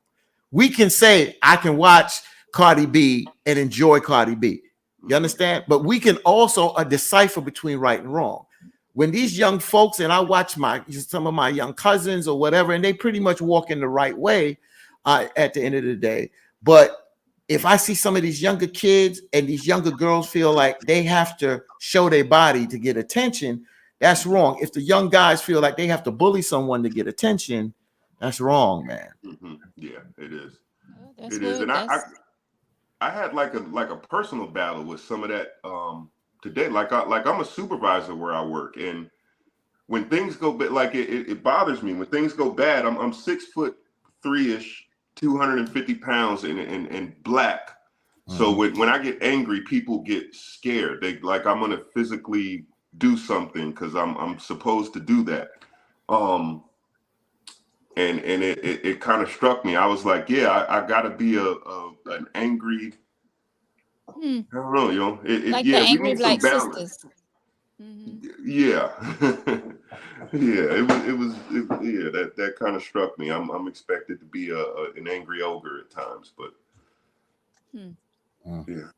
We can say, I can watch Cardi B and enjoy Cardi B. You understand? But we can also decipher between right and wrong. When these young folks, and I watch some of my young cousins or whatever, and they pretty much walk in the right way at the end of the day. But if I see some of these younger kids and these younger girls feel like they have to show their body to get attention, that's wrong. If the young guys feel like they have to bully someone to get attention, that's wrong, man. Yeah, it is. That's it is. And I had like a personal battle with some of that today. Like I'm a supervisor where I work, and when things go bad, like it bothers me when things go bad. I'm 6'3" 250 pounds and black. So when I get angry, people get scared. They like I'm gonna physically do something because I'm supposed to do that. And it kind of struck me. I was like, yeah, I gotta be an angry. I don't know, you know. Like yeah, the angry we need black some balance. sisters. Yeah, yeah. That kind of struck me. I'm expected to be an angry ogre at times, but yeah.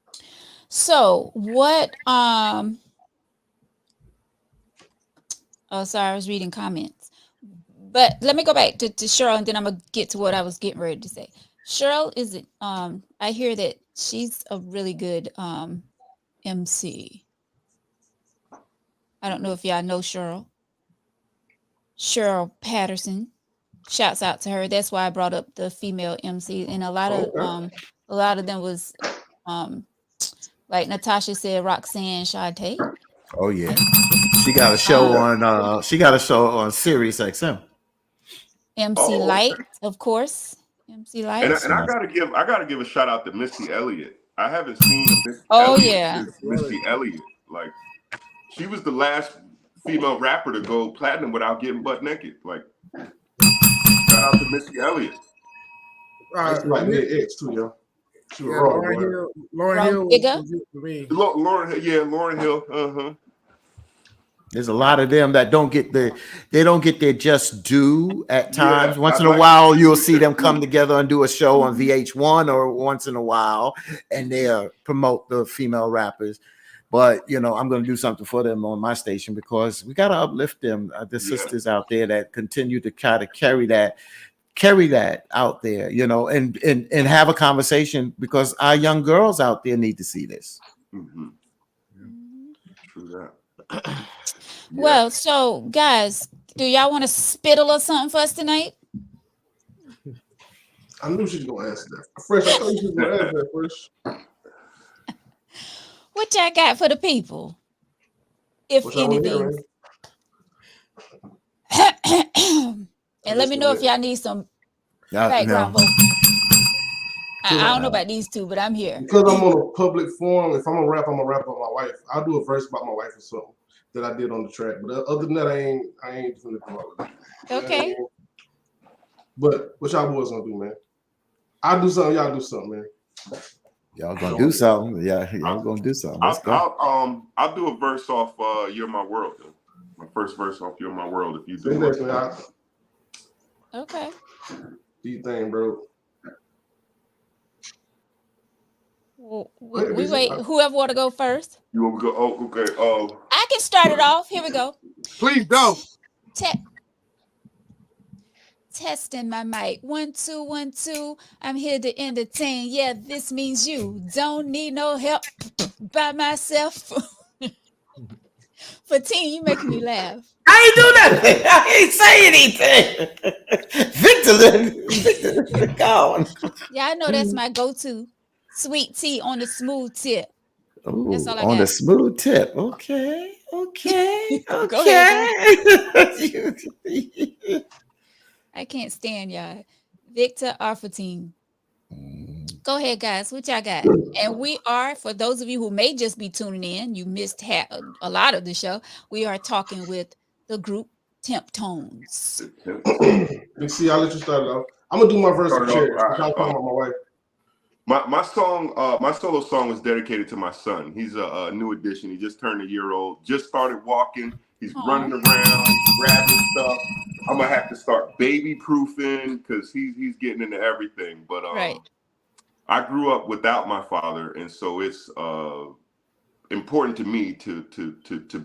So what? Oh, sorry, I was reading comments. But let me go back to Cheryl, and then I'm gonna get to what I was getting ready to say. Cheryl is I hear that she's a really good MC. I don't know if y'all know Cheryl. Cheryl Patterson. Shouts out to her. That's why I brought up the female MC, and a lot of them was like Natasha said, Roxanne Shante. Oh yeah, she got a show on Sirius XM. MC Light, of course. MC Light. And I gotta give a shout out to Missy Elliott. I haven't seen Missy Elliott. Like, she was the last female rapper to go platinum without getting butt naked. Like, shout out to Missy Elliott. Like Mid X too, yo. Lauren Hill. Lauren Hill. There's a lot of them that don't get their just due at times. Once in a while, you'll see them come together and do a show on VH1 or once in a while, and they'll promote the female rappers. But, you know, I'm going to do something for them on my station because we got to uplift them, the sisters out there that continue to try to carry that out there, you know, and have a conversation, because our young girls out there need to see this. True that. Well, so guys, do y'all want to spittle or something for us tonight? I knew she was gonna answer that. Fresh, I thought you was gonna answer that, Fresh. What y'all got for the people? If What y'all wanna hear, anything. man? And let me know if y'all need some No. background vocals. I don't know about these two, but I'm here. Because I'm on a public forum, if I'm gonna rap about my wife. I'll do a verse about my wife or something that I did on the track. But other than that, I ain't doing it. Okay. But what y'all boys gonna do, man? I'll do something, y'all do something, man. Y'all gonna do something. Yeah, y'all gonna do something. Let's go. I'll do a verse off You're My World. My first verse off You're My World. If you do Say that, man. Okay. Do you think, bro? Well, we wait. Whoever want to go first. You want to go? Oh, okay. I can start it off. Here we go. Please go. Testing my mic. 1 2 1 2. I'm here to entertain. Yeah, this means you don't need no help by myself. For teen, you making me laugh. I ain't do nothing. I ain't say anything. Victor gone. Yeah, I know that's my go-to. Sweet tea on the smooth tip. Ooh, That's all I on got. the smooth tip. Okay. Go ahead, I can't stand y'all. Victor Arfatine. Go ahead, guys. What y'all got? And we are, for those of you who may just be tuning in, you missed a lot of the show. We are talking with the group Temptones. Big C, I'll let you start it off. I'm gonna do my verse of Cherish. Y'all talking about my wife. My solo song was dedicated to my son. He's a new addition. He just turned a year old. Just started walking. He's running around. He's grabbing stuff. I'm gonna have to start baby proofing because he's getting into everything. But right. I grew up without my father, and so it's important to me to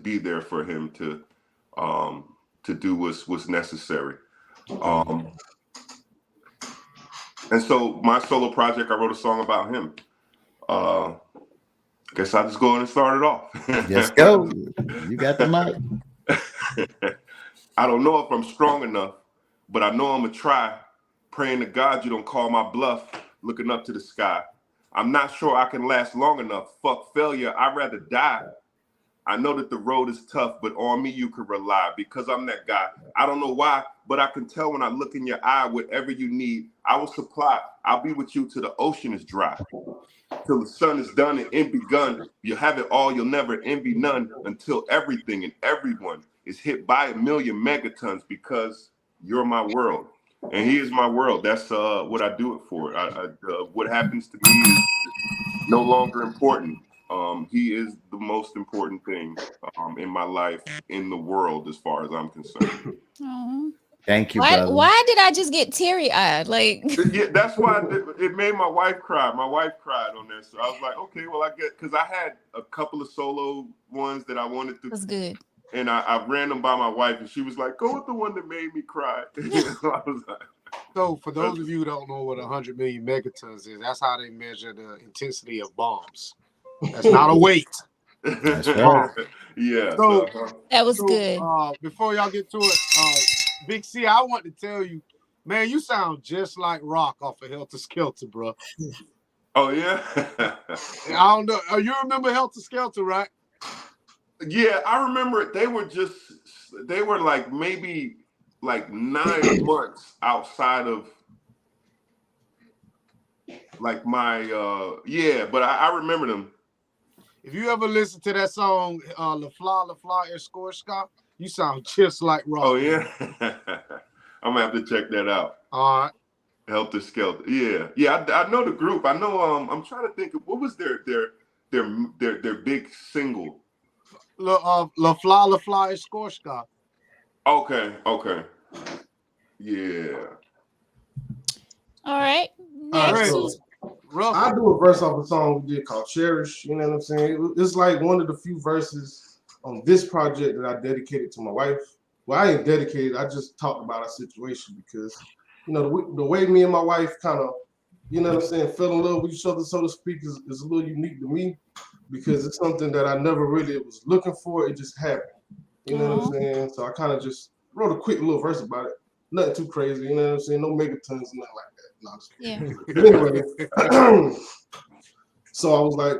be there for him to do what's necessary. And so my solo project, I wrote a song about him. Guess I'll just go in and start it off. Let's go. You got the mic. I don't know if I'm strong enough, but I know I'm gonna try. Praying to God you don't call my bluff, looking up to the sky. I'm not sure I can last long enough. Fuck failure, I'd rather die. I know that the road is tough, but on me you can rely because I'm that guy. I don't know why, but I can tell when I look in your eye, whatever you need, I will supply. I'll be with you till the ocean is dry. Till the sun is done and begun. You have it all, you'll never envy none until everything and everyone is hit by 1,000,000 megatons because you're my world. And he is my world. That's what I do it for. What happens to me is no longer important. He is the most important thing in my life, in the world, as far as I'm concerned. Oh. Thank you, brother. Why did I just get teary-eyed? Like, yeah, that's why it made my wife cry. My wife cried on that. So I was like, okay, well, I get, because I had a couple of solo ones that I wanted to. That's good. And I ran them by my wife, and she was like, go with the one that made me cry. I was like, so for those of you who don't know what 100 million megatons is, that's how they measure the intensity of bombs. That's not a weight. That's right. Yeah. So that was good. Before y'all get to it, Big C, I want to tell you, man, you sound just like Rock off of Helter Skelter, bro. Oh yeah. I don't know. You remember Helter Skelter, right? Yeah, I remember it. They were like maybe like 9 months outside of like my but I remember them. If you ever listen to that song, La Fla Escorska, you sound just like Rock. Oh yeah. I'm gonna have to check that out. All right. Helter Skelter. Yeah. I know the group. I know. I'm trying to think of what was their big single. La Fla Escorska. Okay. Yeah. All right. Next. I do a verse off a song we did called Cherish. You know what I'm saying? It's like one of the few verses on this project that I dedicated to my wife. Well, I ain't dedicated. I just talked about our situation because, you know, the way me and my wife kind of, you know what I'm saying, fell in love with each other, so to speak, is a little unique to me. because it's something that I never really was looking for. It just happened. You know what I'm saying? So I kind of just wrote a quick little verse about it. Nothing too crazy. You know what I'm saying? No megatons, nothing like that. No, I'm just kidding. Yeah. But anyway, so I was like,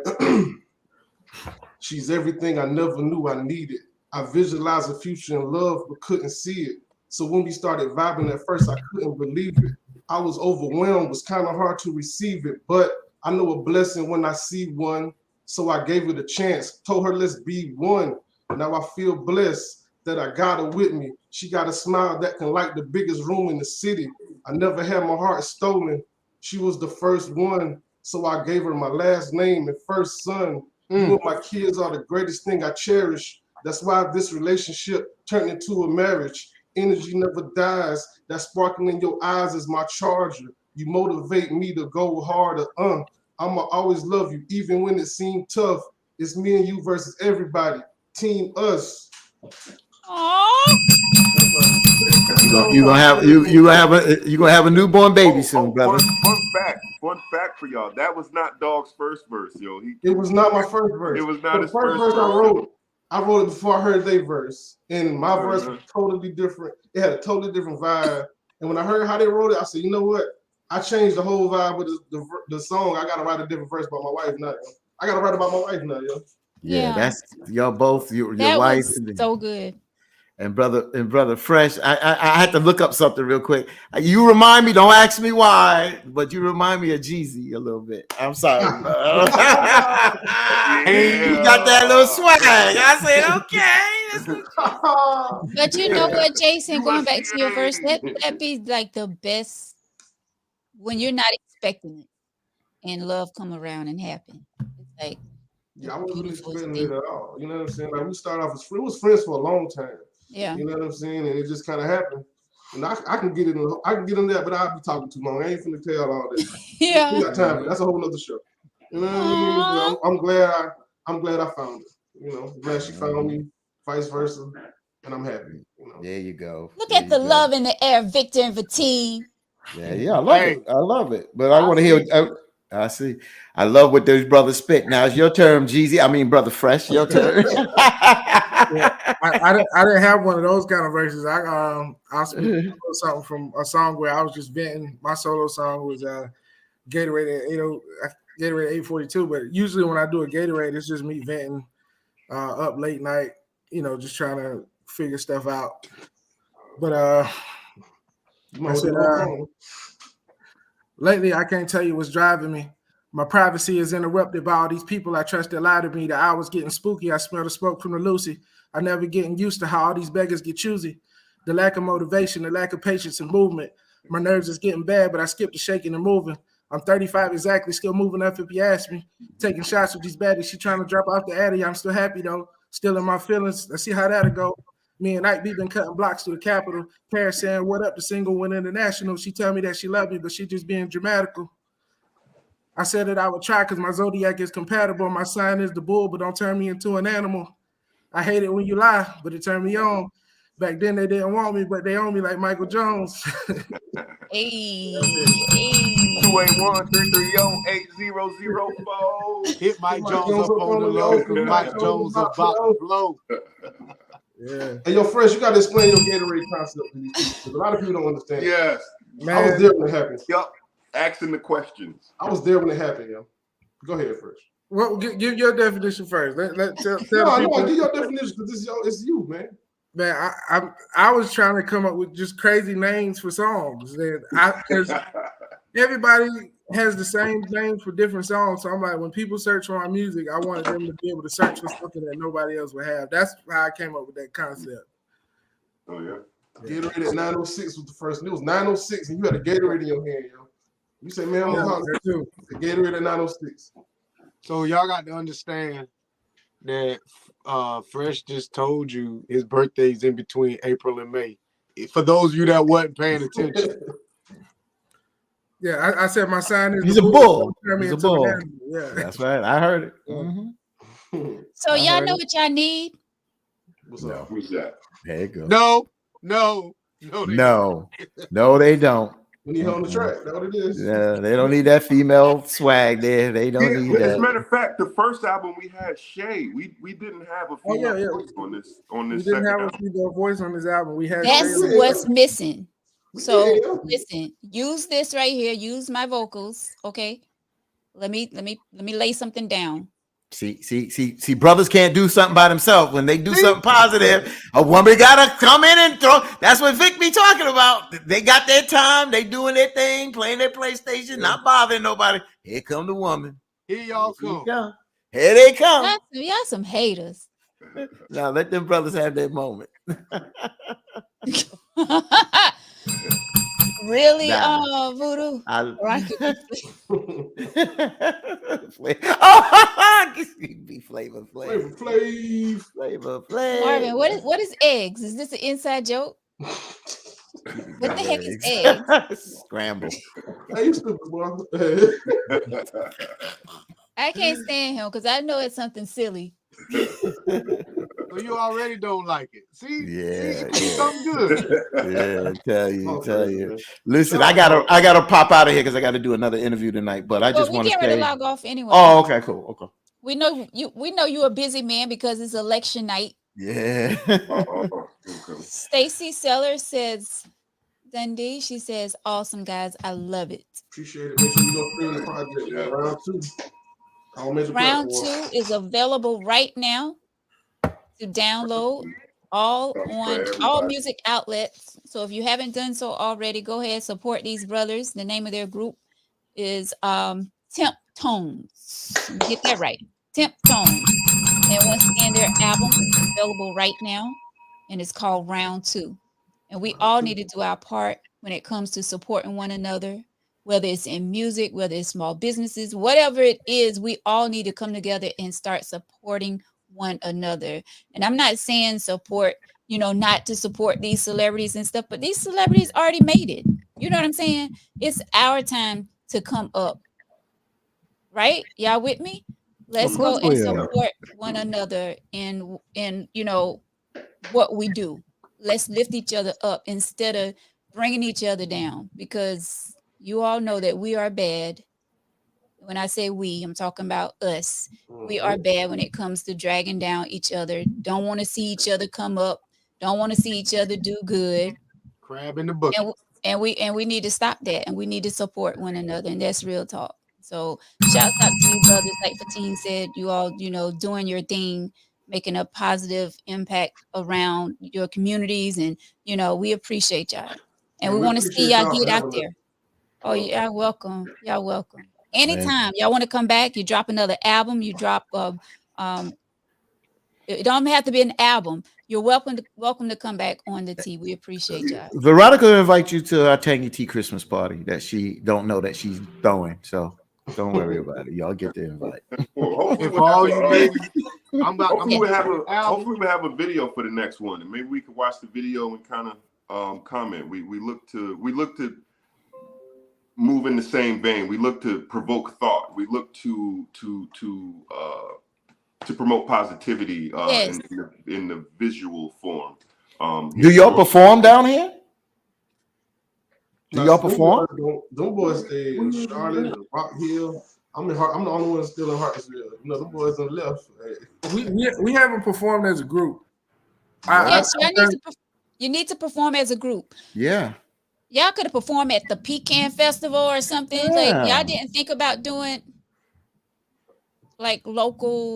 she's everything I never knew I needed. I visualized a future in love but couldn't see it. So when we started vibing at first, I couldn't believe it. I was overwhelmed, was kind of hard to receive it, but I know a blessing when I see one. So I gave it a chance, told her let's be one. Now I feel blessed that I got her with me. She got a smile that can light the biggest room in the city. I never had my heart stolen. She was the first one, so I gave her my last name and first son. You and my kids are the greatest thing I cherish. That's why this relationship turned into a marriage. Energy never dies. That sparkle in your eyes is my charger. You motivate me to go harder. I'ma always love you, even when it seemed tough. It's me and you versus everybody. Team us. Aww. You gonna have a newborn baby soon, brother. Fun fact for y'all. That was not Dog's first verse, yo. It was not my first verse. It was not his first verse I wrote it before I heard their verse, and my verse was totally different. It had a totally different vibe. And when I heard how they wrote it, I said, you know what? I changed the whole vibe with the song. I gotta write a different verse about my wife now. I gotta write about my wife now, yo. Yeah, that's y'all both your wife was so good. And brother Fresh. I had to look up something real quick. You remind me, don't ask me why, but you remind me of Jeezy a little bit. I'm sorry. You got that little swag. I said, okay. But you know what, Jason, going back to your verse, that be like the best when you're not expecting it and love come around and happen. It's like I wasn't really expecting it at all. You know what I'm saying? Like we started off as friends. We was friends for a long time. Yeah. You know what I'm saying? And it just kind of happened. And I can get in there, but I'll be talking too long. I ain't finna tell all this. Yeah. We got time. That's a whole nother show. You know what I mean? I'm glad I found it. You know, glad she found me, vice versa. And I'm happy. You know? There you go. Look at the love in the air, Victor and Fatine. Yeah, I love it. I love it. But I want to hear. I see. I love what those brothers spit. Now it's your turn, Jeezy. I mean, brother Fresh, your turn. I didn't have one of those kind of verses. I'll speak something from a song where I was just venting. My solo song was Gatorade at 842. But usually when I do a Gatorade, it's just me venting up late night, just trying to figure stuff out. But I said, lately I can't tell you what's driving me. My privacy is interrupted by all these people I trust that lie to me. The hour's getting spooky. I smell the smoke from the Lucy. I never getting used to how all these beggars get choosy. The lack of motivation, the lack of patience and movement. My nerves is getting bad, but I skip the shaking and moving. I'm 35 exactly, still moving up if you ask me. Taking shots with these baddies. She trying to drop off the Addy. I'm still happy though. Still in my feelings. Let's see how that'll go. Me and Ike, we been cutting blocks to the Capitol. Paris saying, what up? The single went international. She tell me that she love me, but she just being dramatical. I said that I would try because my zodiac is compatible. My sign is the bull, but don't turn me into an animal. I hate it when you lie, but it turned me on. Back then they didn't want me, but they own me like Michael Jones. Hey. 281-330-8004. Hit Mike Jones up on the low because Mike Jones about to blow. Yeah. Hey, yo, Fresh, you got to explain your Gatorade concept to these people because a lot of people don't understand. Yes. Man. I was there when it happened. Yup. Asking the questions. I was there when it happened, yo. Go ahead, Fresh. Well, give your definition first. Tell no, give your definition because it's you, man. Man, I was trying to come up with just crazy names for songs. Because everybody has the same names for different songs. So I'm like, when people search for my music, I wanted them to be able to search for something that nobody else would have. That's how I came up with that concept. Oh, yeah. Gatorade at 906 was the first. It was 906, and you had a Gatorade in your hand, yo. You say, man, I'm the Gatorade at 906. So y'all got to understand that Fresh just told you his birthday's in between April and May. For those of you that wasn't paying attention. Yeah, I said my sign is He's a bull. He's a bull. Yeah. That's right. I heard it. Mm-hmm. So y'all know what y'all need? What's up? Who's that? There you go. No, they don't. When you on the track, that's what it is. Yeah, they don't need that female swag there. They don't need As a that. matter of fact, the first album we had Shay. We didn't have a female voice on this We didn't second have a album. female voice on this album. We had That's Shayla. what's missing. We So did. listen, use this right here. Use my vocals, okay? Let me lay something down. See, brothers can't do something by themselves. When they do something positive, a woman gotta come in and throw. That's what Vic be talking about. They got their time, they doing their thing, playing their PlayStation, not bothering nobody. Here come the woman. Here y'all come. Here they come. Y'all some haters. Now let them brothers have their moment. Really, Nah. Voodoo? Be Flavor Flavor Flav. Marvin, what is eggs? Is this an inside joke? What the heck is eggs? Scramble. Hey, you stupid boy. I can't stand him because I know it's something silly. So you already don't like it. See? Yeah, It's something good. Yeah, tell you. Listen, I gotta pop out of here because I gotta do another interview tonight. But I just want to get ready say, to log off anyway. oh, okay, cool, okay. We know you're a busy man because it's election night. Yeah. Stacy Sellers says, Dundee, she says, awesome guys, I love it. Appreciate it. Make sure you go stream the project. Yeah. Round 2. All major Round platforms. 2 is available right now to download all on all music outlets. So if you haven't done so already, go ahead, support these brothers. The name of their group is Temptones. Get that right. Temptones. And once again, their album is available right now, and it's called Round 2. And we all need to do our part when it comes to supporting one another, whether it's in music, whether it's small businesses, whatever it is, we all need to come together and start supporting one another. And I'm not saying support, not to support these celebrities and stuff, but these celebrities already made it. You know what I'm saying? It's our time to come up. Right? Y'all with me? Let's go and support one another in what we do. Let's lift each other up instead of bringing each other down, because you all know that we are bad. When I say we, I'm talking about us. We are bad when it comes to dragging down each other. Don't want to see each other come up. Don't want to see each other do good. Crab in the bucket. And we need to stop that, and we need to support one another, and that's real talk. So shout out to you brothers, like Fatine said, you all, doing your thing, making a positive impact around your communities, and we appreciate y'all, and we want to see y'all get out there. Oh, y'all welcome. Y'all welcome. Anytime y'all want to come back, you drop another album, you drop it don't have to be an album. You're welcome to come back on the tea. We appreciate y'all. Veronica will invite you to our Tangy Tea Christmas party that she don't know that she's throwing. So don't worry about it. Y'all get the invite. Hopefully we'll have a video for the next one, and maybe we could watch the video and kind of comment. We look to move in the same vein. We look to provoke thought. We look to promote positivity in the visual form. Do y'all perform down here? Do y'all perform? Them boys stay in Charlotte and Rock Hill. I'm the only one still in Hartsville. Them boys on the left. Hey. We haven't performed as a group. You need to perform as a group. Yeah. Y'all could have performed at the Pecan Festival or something. Yeah. Like y'all didn't think about doing like local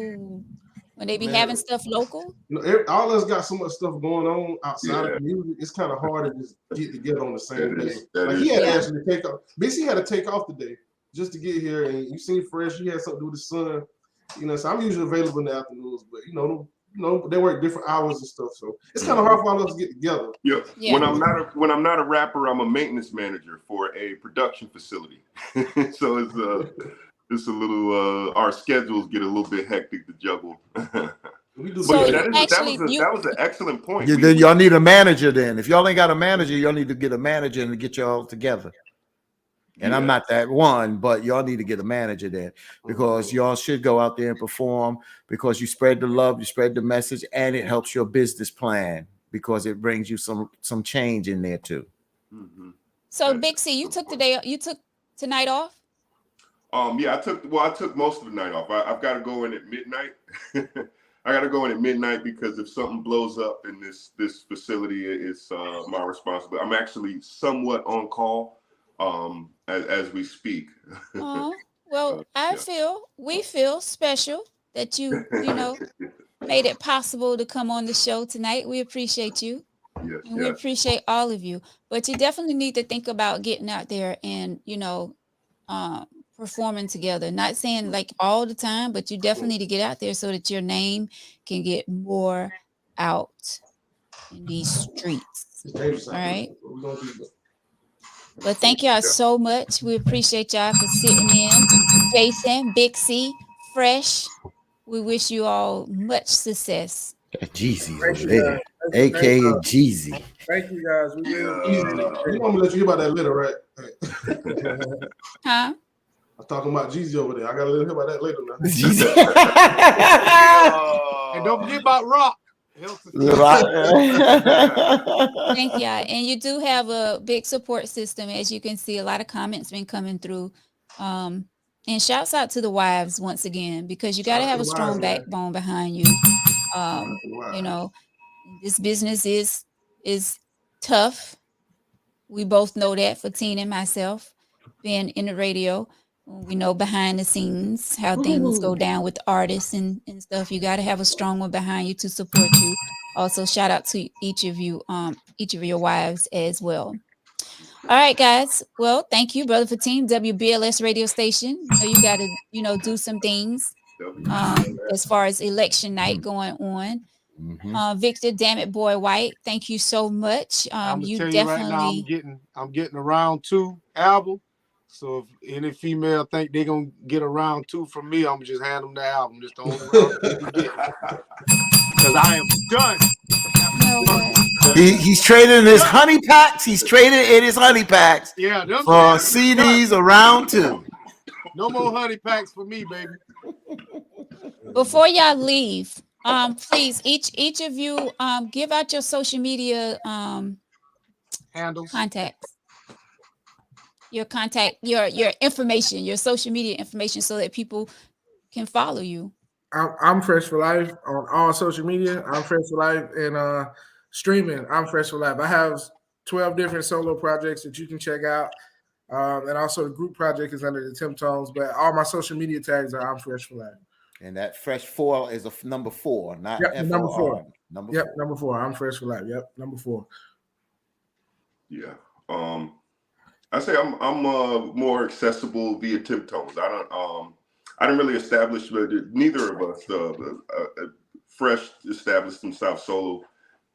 when they be having stuff local. All of us got so much stuff going on outside of the music. It's kind of hard to just get together on the same day. Like he had to actually take off. BC had to take off today just to get here. And you seen Fresh, he had something to do with his son. So I'm usually available in the afternoons, but they work different hours and stuff. So it's kind of hard for all of us to get together. Yeah. When I'm not a rapper, I'm a maintenance manager for a production facility. So it's a little our schedules get a little bit hectic to juggle. That was an excellent point. Then y'all need a manager then. If y'all ain't got a manager, y'all need to get a manager and get y'all together. And I'm not that one, but y'all need to get a manager there because y'all should go out there and perform because you spread the love, you spread the message, and it helps your business plan because it brings you some change in there too. Mm-hmm. So Big C, you took tonight off? Yeah, I took most of the night off. I've got to go in at midnight. I got to go in at midnight because if something blows up in this facility, it's my responsibility. I'm actually somewhat on call as we speak. Oh, well, Yeah. we feel special that you made it possible to come on the show tonight. We appreciate you. Yes, And we appreciate all of you. But you definitely need to think about getting out there and, performing together. Not saying like all the time, but you definitely need to get out there so that your name can get more out in these streets. All right. But thank y'all so much. We appreciate y'all for sitting in. Jason, Big C, Fresh. We wish you all much success. Jeezy's Thank over you, there, guys. aka Jeezy. Thank you guys. We really You want me to let you hear about that later, right? Huh? I'm talking about Jeezy over there. I gotta let him hear about that later now. Jeezy. And don't forget about Rock. Thank y'all. And you do have a big support system. As you can see, a lot of comments been coming through. And shouts out to the wives once again, because you got to have a strong backbone behind you. This business is tough. We both know that, for Tina and myself, being in the radio. We know behind the scenes how things go down with artists and stuff. You got to have a strong one behind you to support you. Also, shout out to each of you, each of your wives as well. All right, guys. Well, thank you, Brother Fatim, WBLS radio station. You got to, do some things as far as election night going on. Victor, damn it, boy, White. Thank you so much. I'm gonna you tell definitely you right now, I'm getting a round 2 album. So if any female think they're gonna get a round 2 from me, I'm gonna just hand them the album. Just the only round they can get. Because I am done. He's trading his honey packs. He's trading in his honey packs. Yeah, for CDs around 2. No more honey packs for me, baby. Before y'all leave, please each of you give out your social media handles, contacts, your information, your social media information, so that people can follow you. I'm Fresh for Life on all social media. I'm Fresh for Life and streaming. I'm Fresh for Life. I have 12 different solo projects that you can check out. And also the group project is under the Temptones, but all my social media tags are I'm Fresh for Life. And that Fresh 4 is a number 4, not number 4. Number 4. Number 4. I'm Fresh for Life. Yep, number 4. Yeah. I say I'm more accessible via Temptones. I didn't really establish, but neither of us. Fresh established himself solo,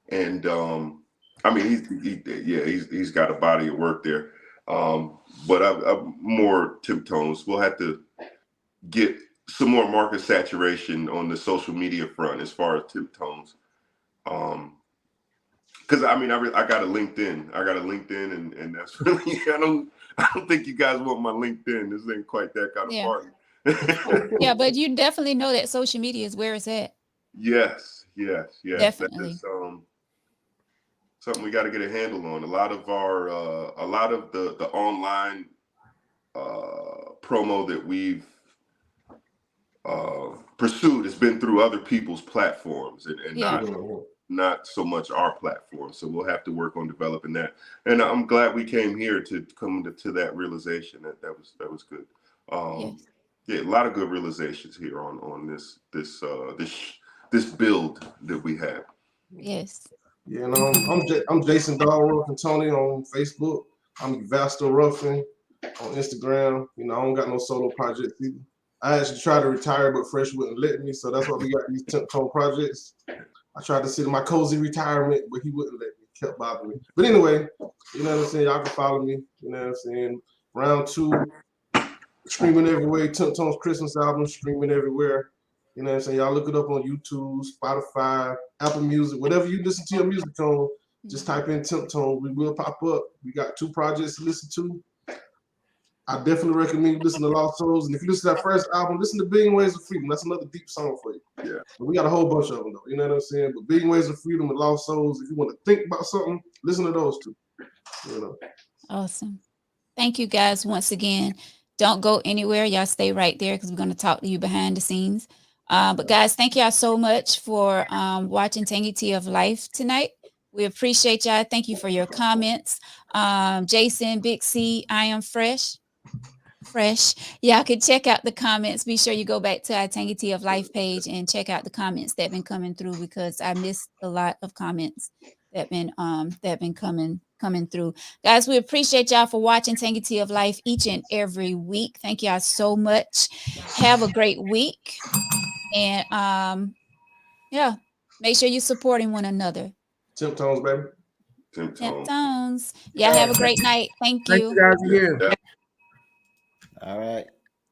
and I mean he's got a body of work there. But I'm more Temptones. We'll have to get some more market saturation on the social media front as far as Temptones. Because I mean, I got a LinkedIn. And that's really I don't think you guys want my LinkedIn. This ain't quite that kind of party. Yeah, but you definitely know that social media is where it's at. Yes. Definitely. That is something we got to get a handle on. A lot of the online promo that we've pursued has been through other people's platforms and not so much our platform. So we'll have to work on developing that. And I'm glad we came here to come to that realization. That was good. Yeah, a lot of good realizations here on this build that we have. Yes. Yeah, and I'm Jason Dahlrock and Tony on Facebook. I'm Vasta Ruffin on Instagram. I don't got no solo projects either. I actually tried to retire, but Fresh wouldn't let me, so that's why we got these Temptone projects. I tried to sit in my cozy retirement, but he wouldn't let me. Kept bothering me. But anyway, you know what I'm saying? Y'all can follow me. You know what I'm saying? Round 2, streaming everywhere. Temptone's Christmas album, streaming everywhere. You know what I'm saying? Y'all look it up on YouTube, Spotify, Apple Music, whatever you listen to your music on, just type in Temptone. We will pop up. We got 2 projects to listen to. I definitely recommend you listen to Lost Souls. And if you listen to that first album, listen to Billion Ways of Freedom. That's another deep song for you. Yeah. But we got a whole bunch of them, though. You know what I'm saying? But Billion Ways of Freedom and Lost Souls, if you want to think about something, listen to those 2. Awesome. Thank you guys once again. Don't go anywhere. Y'all stay right there because we're going to talk to you behind the scenes. But guys, thank y'all so much for watching Tangy Tea of Life tonight. We appreciate y'all. Thank you for your comments. Jason, Big C, I am fresh. Y'all can check out the comments. Be sure you go back to our Tangy Tea of Life page and check out the comments that have been coming through, because I missed a lot of comments that been coming through. Guys, we appreciate y'all for watching Tangy Tea of Life each and every week. Thank y'all so much. Have a great week. And yeah, make sure you're supporting one another. Temptones, baby. Temptones. Y'all have a great night. Thank Thank you. you guys again. Yeah. All right.